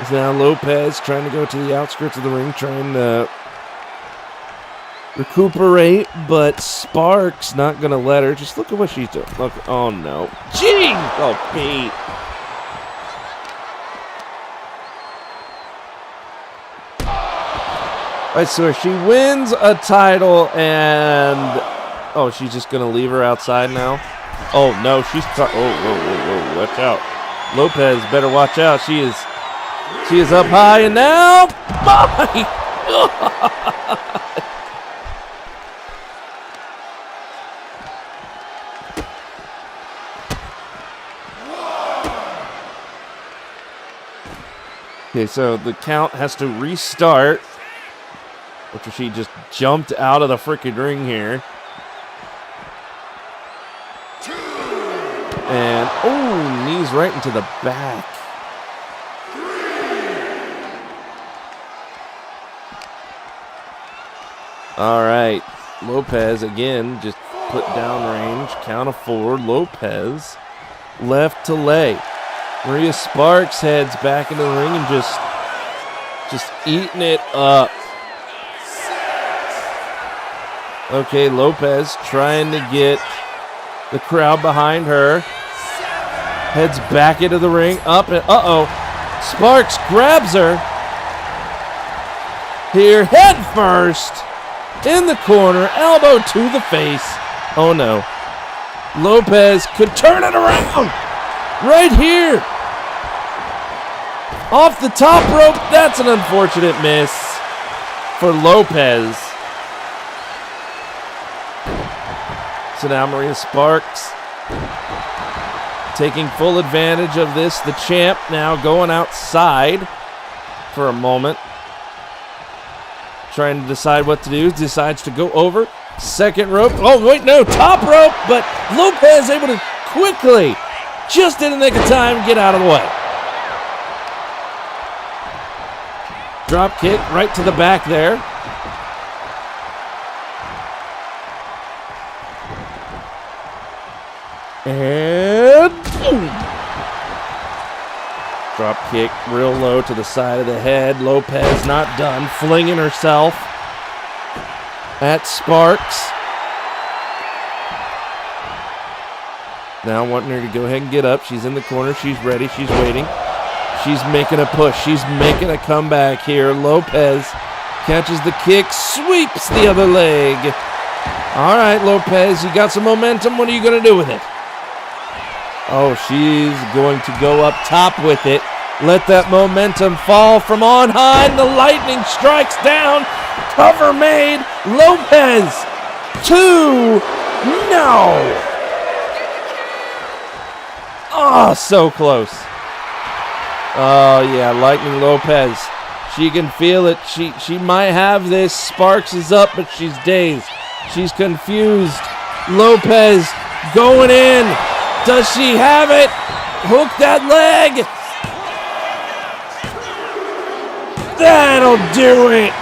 Is now Lopez trying to go to the outskirts of the ring, trying to recuperate, but Sparks not going to let her. Just look at what she's doing. Look, oh no. Gee! Oh, Pete. All right, so she wins a title, and oh, she's just gonna leave her outside now. Oh no, she's whoa, watch out, Lopez, better watch out. She is up high, and now my God. Okay, so the count has to restart. After she just jumped out of the freaking ring here. And, oh, knees right into the back. All right. Lopez, again, just put down range. Count of 4. Lopez, left to lay. Maria Sparks heads back into the ring and just eating it up. Okay, Lopez trying to get the crowd behind her. Heads back into the ring. Up and Sparks grabs her. Here, head first. In the corner. Elbow to the face. Oh no. Lopez could turn it around. Right here. Off the top rope. That's an unfortunate miss for Lopez. So now Maria Sparks taking full advantage of this. The champ now going outside for a moment. Trying to decide what to do. Decides to go over. Second rope. Oh, wait, no. Top rope. But Lopez able to quickly, just in the nick of time, get out of the way. Drop kick right to the back there. And boom. Drop kick real low to the side of the head. Lopez not done. Flinging herself at Sparks. Now wanting her to go ahead and get up. She's in the corner. She's ready. She's waiting. She's making a push. She's making a comeback here. Lopez catches the kick. Sweeps the other leg. All right, Lopez, you got some momentum. What are you going to do with it? Oh, she's going to go up top with it. Let that momentum fall from on high. And the lightning strikes down. Cover made. Lopez. 2. No. Oh, so close. Oh, yeah, Lightning Lopez. She can feel it. She might have this. Sparks is up, but she's dazed. She's confused. Lopez going in. Does she have it? Hook that leg. That'll do it.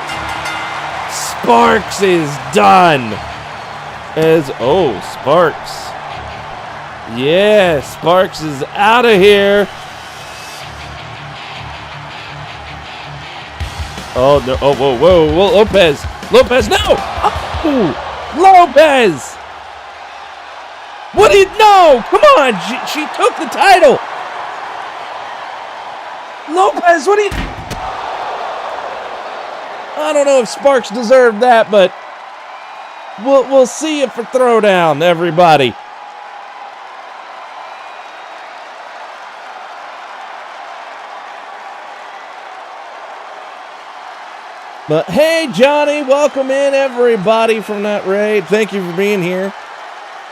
Sparks is done. Sparks. Yeah, Sparks is out of here. Oh, no. Oh, whoa. Lopez. No. Oh, Lopez. What do you know? Come on. She took the title. Lopez, what do you... I don't know if Sparks deserved that, but we'll see it for Throwdown, everybody. But hey, Johnny, welcome in, everybody, from that raid. Thank you for being here.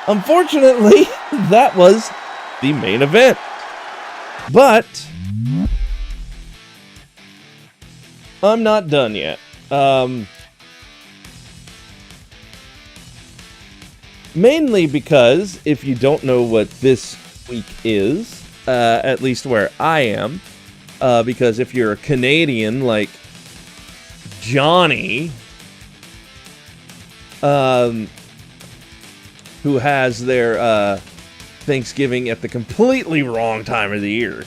Unfortunately, that was the main event. But I'm not done yet. Mainly because if you don't know what this week is, at least where I am, because if you're a Canadian like Johnny, who has their Thanksgiving at the completely wrong time of the year.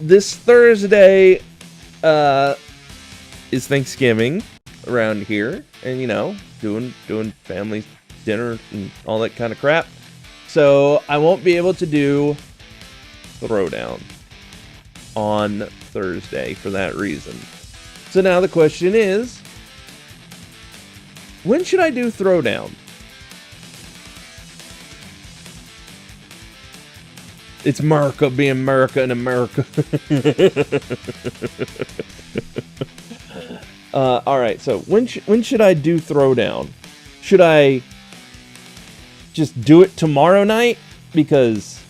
This Thursday is Thanksgiving around here, and doing family dinner and all that kind of crap. So I won't be able to do Throwdown on Thursday for that reason. So now the question is, when should I do Throwdown? It's America being America in America. All right, so when should I do Throwdown? Should I just do it tomorrow night? Because...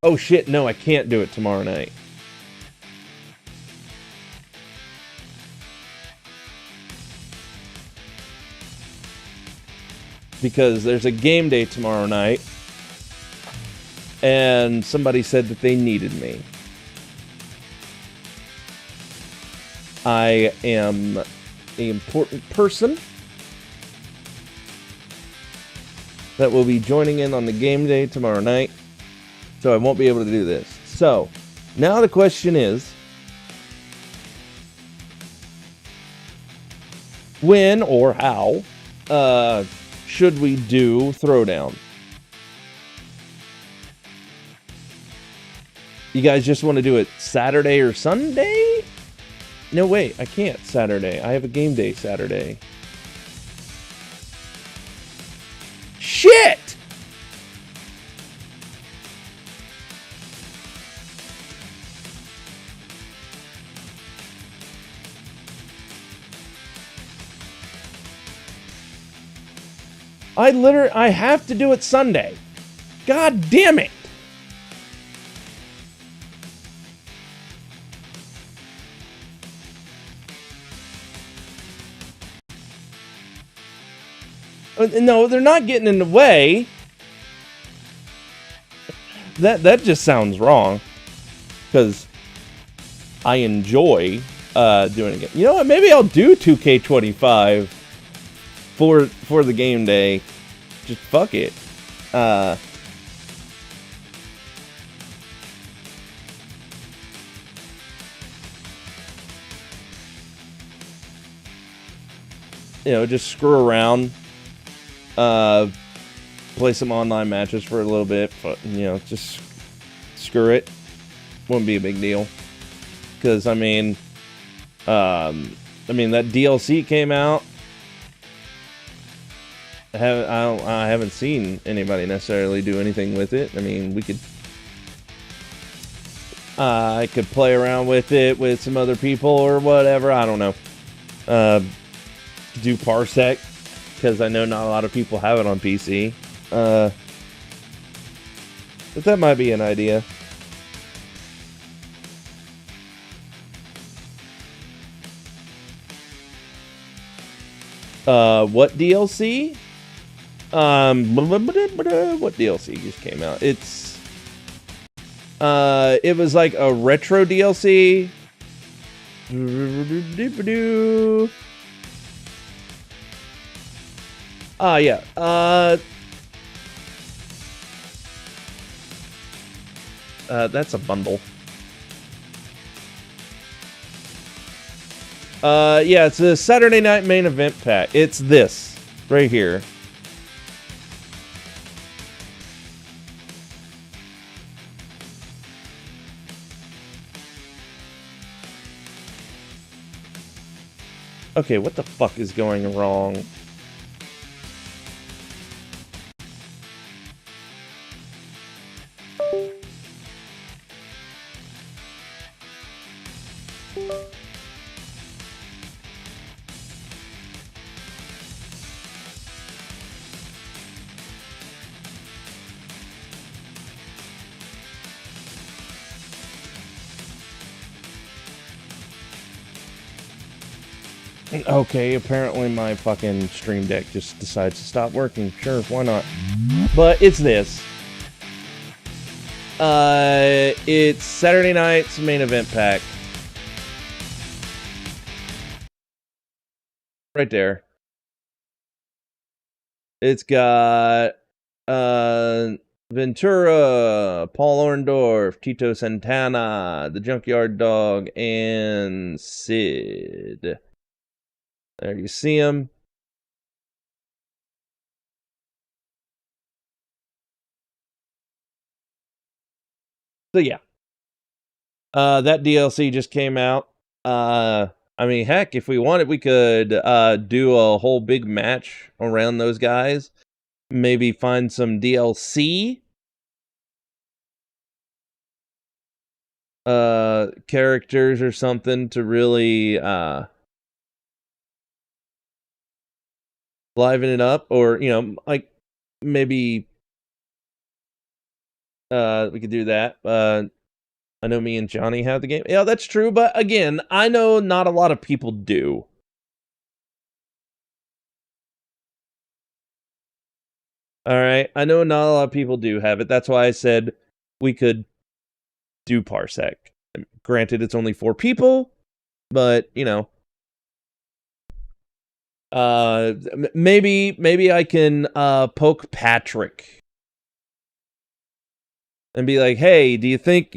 oh shit, no, I can't do it tomorrow night. Because there's a game day tomorrow night, and somebody said that they needed me. I am an important person that will be joining in on the game day tomorrow night, so I won't be able to do this. So, now the question is, when or how should we do Throwdown? You guys just want to do it Saturday or Sunday? No, wait, I can't Saturday. I have a game day Saturday. Shit! I have to do it Sunday. God damn it. No, they're not getting in the way. That just sounds wrong. Because I enjoy doing it. You know what? Maybe I'll do 2K25 for the game day. Just fuck it. Just screw around. Play some online matches for a little bit, but just screw it. Wouldn't be a big deal. Because, I mean, that DLC came out. I haven't seen anybody necessarily do anything with it. I mean, we could... I could play around with it with some other people or whatever. I don't know. Do Parsec, because I know not a lot of people have it on PC. But that might be an idea. What DLC? What DLC just came out? It was like a retro DLC. Yeah. That's a bundle. Yeah, it's a Saturday Night Main Event pack. It's this right here. Okay, what the fuck is going wrong? Okay, apparently my fucking Stream Deck just decides to stop working. Sure, why not? But it's this. It's Saturday Night's Main Event pack. Right there. It's got Ventura, Paul Orndorff, Tito Santana, the Junkyard Dog, and Sid. There you see him. So yeah. That DLC just came out. I mean, heck, if we wanted, we could do a whole big match around those guys. Maybe find some DLC characters or something to really liven it up, or like maybe we could do that. I know me and Johnny have the game. Yeah, that's true, but again, I know not a lot of people do. Alright, I know not a lot of people do have it. That's why I said we could do Parsec. Granted, it's only 4 people, but, maybe I can poke Patrick and be like, hey, do you think,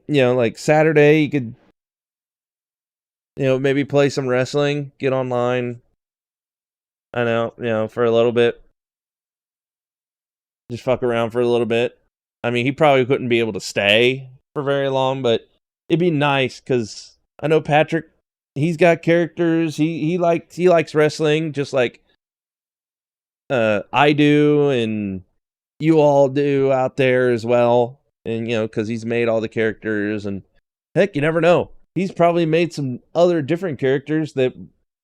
like Saturday you could, maybe play some wrestling, get online, I know, for a little bit. Just fuck around for a little bit. I mean, he probably couldn't be able to stay for very long, but it'd be nice, because I know Patrick, he's got characters, he likes wrestling, just like I do, and you all do out there as well. And, because he's made all the characters, and heck, you never know. He's probably made some other different characters that,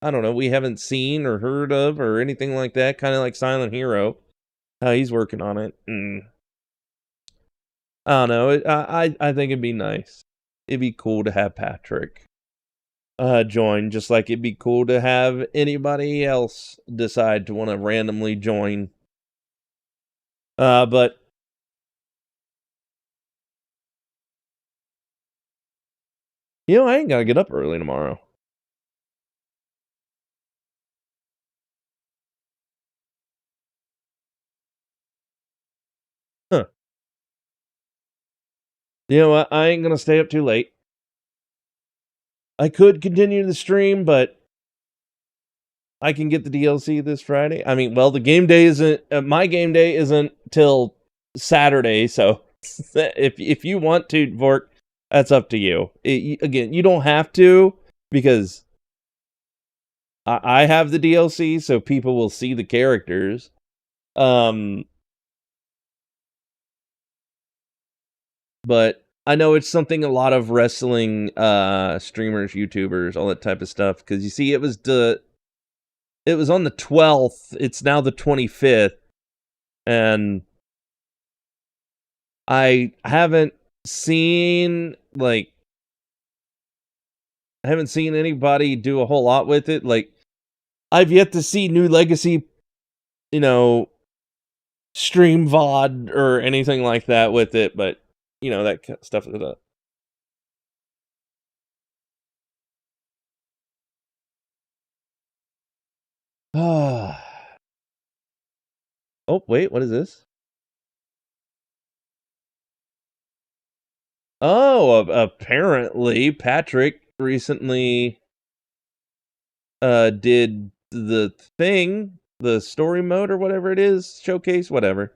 I don't know, we haven't seen or heard of or anything like that. Kind of like Silent Hero, how he's working on it. I don't know. I think it'd be nice. It'd be cool to have Patrick join, just like it'd be cool to have anybody else decide to want to randomly join. But I ain't gotta get up early tomorrow. Huh. You know what? I ain't gonna stay up too late. I could continue the stream, but I can get the DLC this Friday. I mean, well, the game day isn't... my game day isn't till Saturday, so if you want to, Vork, That's up to you. Again, you don't have to, because I have the DLC, so people will see the characters. But I know it's something a lot of wrestling streamers, YouTubers, all that type of stuff. Because you see, it was on the 12th. It's now the 25th, and I haven't seen anybody do a whole lot with it. Like, I've yet to see New Legacy, stream VOD or anything like that with it, but that kind of stuff. Oh, wait, what is this? Oh, apparently Patrick recently did the thing, the story mode or whatever it is, showcase, whatever.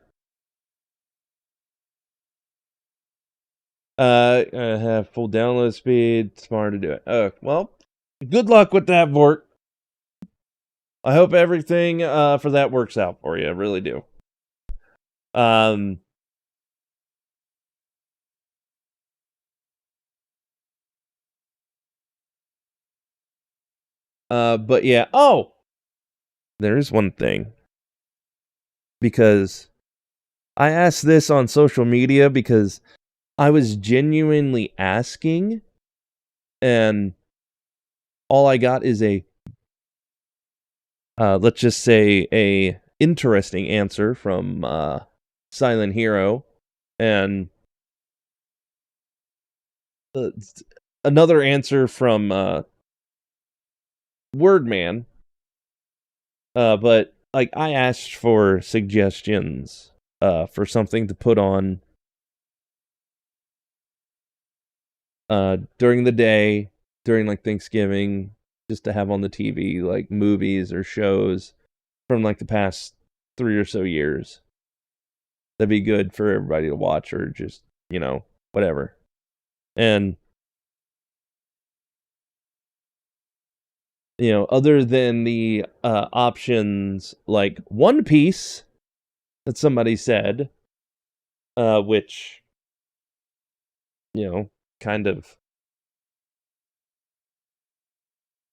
Have full download speed, smart to do it. Well, good luck with that, Vork. I hope everything for that works out for you. I really do. But yeah. Oh, there's one thing. Because I asked this on social media because I was genuinely asking, and all I got is let's just say a interesting answer from Silent Hero, and another answer from Wordman. But like, I asked for suggestions for something to put on during the day, during like Thanksgiving, just to have on the TV, like movies or shows from like the past 3 or so years. That'd be good for everybody to watch, or just, whatever. And other than the options like One Piece that somebody said, which, kind of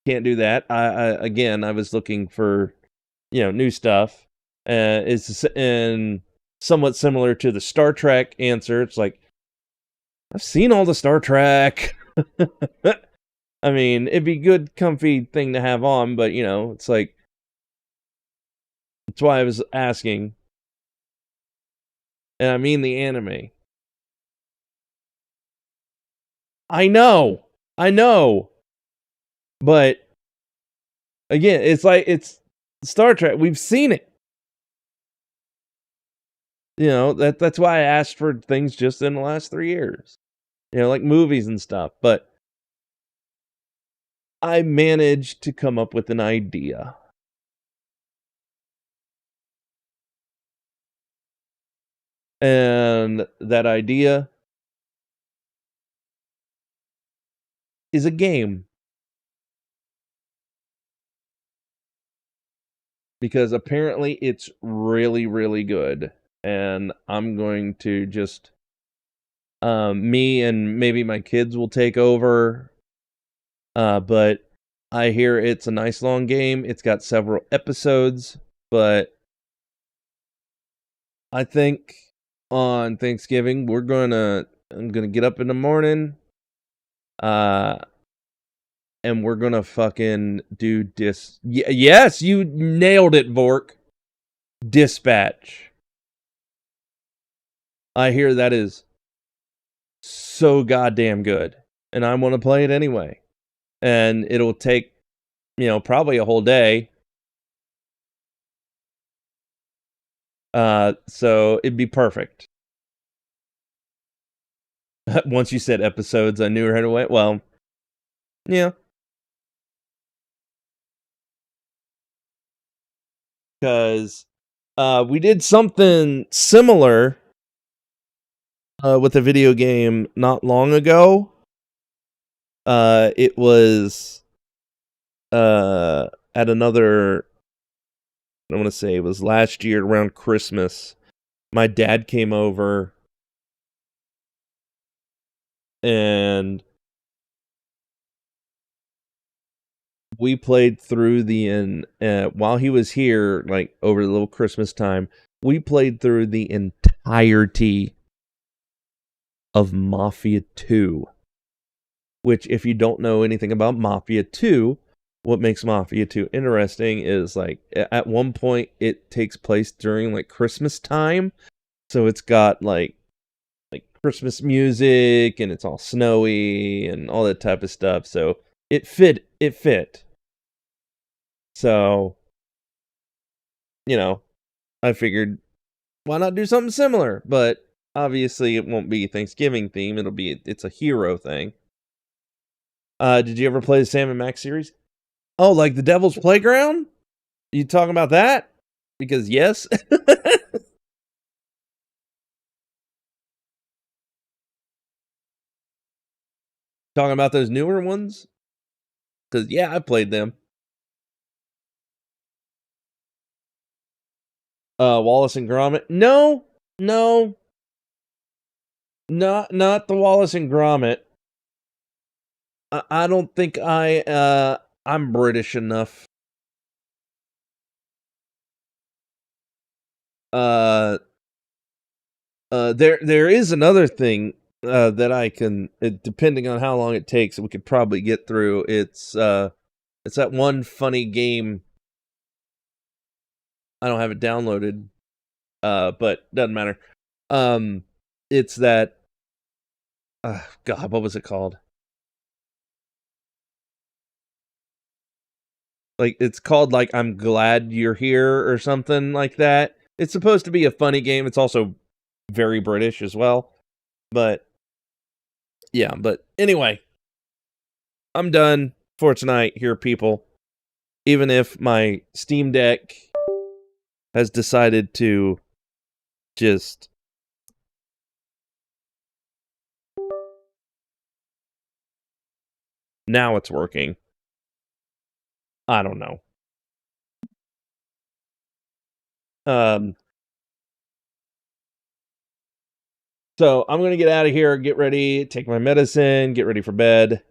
can't do that. I was looking for, new stuff. And somewhat similar to the Star Trek answer. It's like, I've seen all the Star Trek. I mean, it'd be a good, comfy thing to have on, but, it's like, that's why I was asking. And I mean the anime. I know. But, again, it's Star Trek. We've seen it. That's why I asked for things just in the last 3 years. Like movies and stuff. But I managed to come up with an idea. And that idea is a game. Because apparently it's really, really good. And I'm going to just... me and maybe my kids will take over. But I hear it's a nice long game. It's got several episodes. But I think on Thanksgiving, I'm gonna get up in the morning, and we're gonna fucking do yes, you nailed it, Vork. Dispatch. I hear that is so goddamn good, and I want to play it anyway. And it'll take, probably a whole day. So it'd be perfect. Once you said episodes, I knew right away. Well, yeah. Because we did something similar with a video game not long ago. It was at another, I want to say it was last year around Christmas. My dad came over and we played through while he was here, like over the little Christmas time, we played through the entirety of Mafia 2. Which, if you don't know anything about Mafia 2, what makes Mafia 2 interesting is, like, at one point it takes place during, like, Christmas time. So it's got, like Christmas music, and it's all snowy, and all that type of stuff. So it fit. So, I figured, why not do something similar? But obviously it won't be Thanksgiving theme. It's a hero thing. Did you ever play the Sam and Max series? Oh, like the Devil's Playground? You talking about that? Because yes. Talking about those newer ones? Because yeah, I played them. Wallace and Gromit? No, not the Wallace and Gromit. I don't think I'm British enough. There is another thing that I can, depending on how long it takes, we could probably get through. It's that one funny game. I don't have it downloaded, but doesn't matter. It's that. God, what was it called? Like, it's called, like, I'm Glad You're Here or something like that. It's supposed to be a funny game. It's also very British as well. But yeah, but anyway, I'm done for tonight here, people. Even if my Steam Deck has decided to just now it's working. I don't know. So I'm gonna get out of here, get ready, take my medicine, get ready for bed.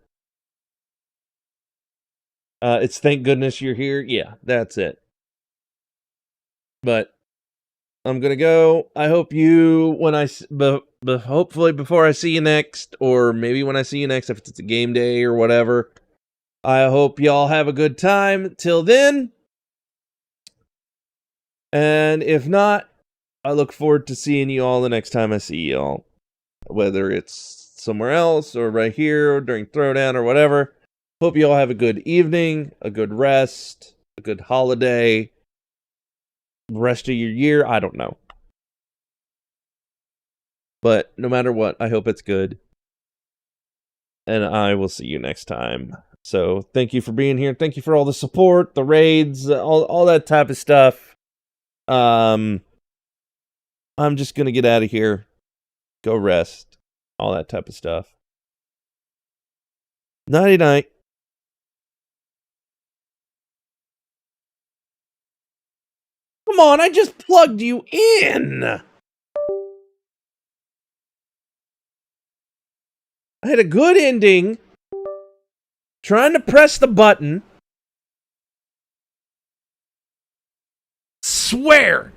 It's thank goodness you're here. Yeah, that's it. But I'm gonna go. I hope you, hopefully before I see you next, or maybe when I see you next, if it's a game day or whatever. I hope y'all have a good time till then. And if not, I look forward to seeing you all the next time I see y'all. Whether it's somewhere else or right here or during Throwdown or whatever. Hope you all have a good evening, a good rest, a good holiday, rest of your year. I don't know. But no matter what, I hope it's good. And I will see you next time. So thank you for being here. Thank you for all the support, the raids, all that type of stuff. I'm just going to get out of here. Go rest. All that type of stuff. Nighty night. Come on, I just plugged you in. I had a good ending. Trying to press the button. Swear.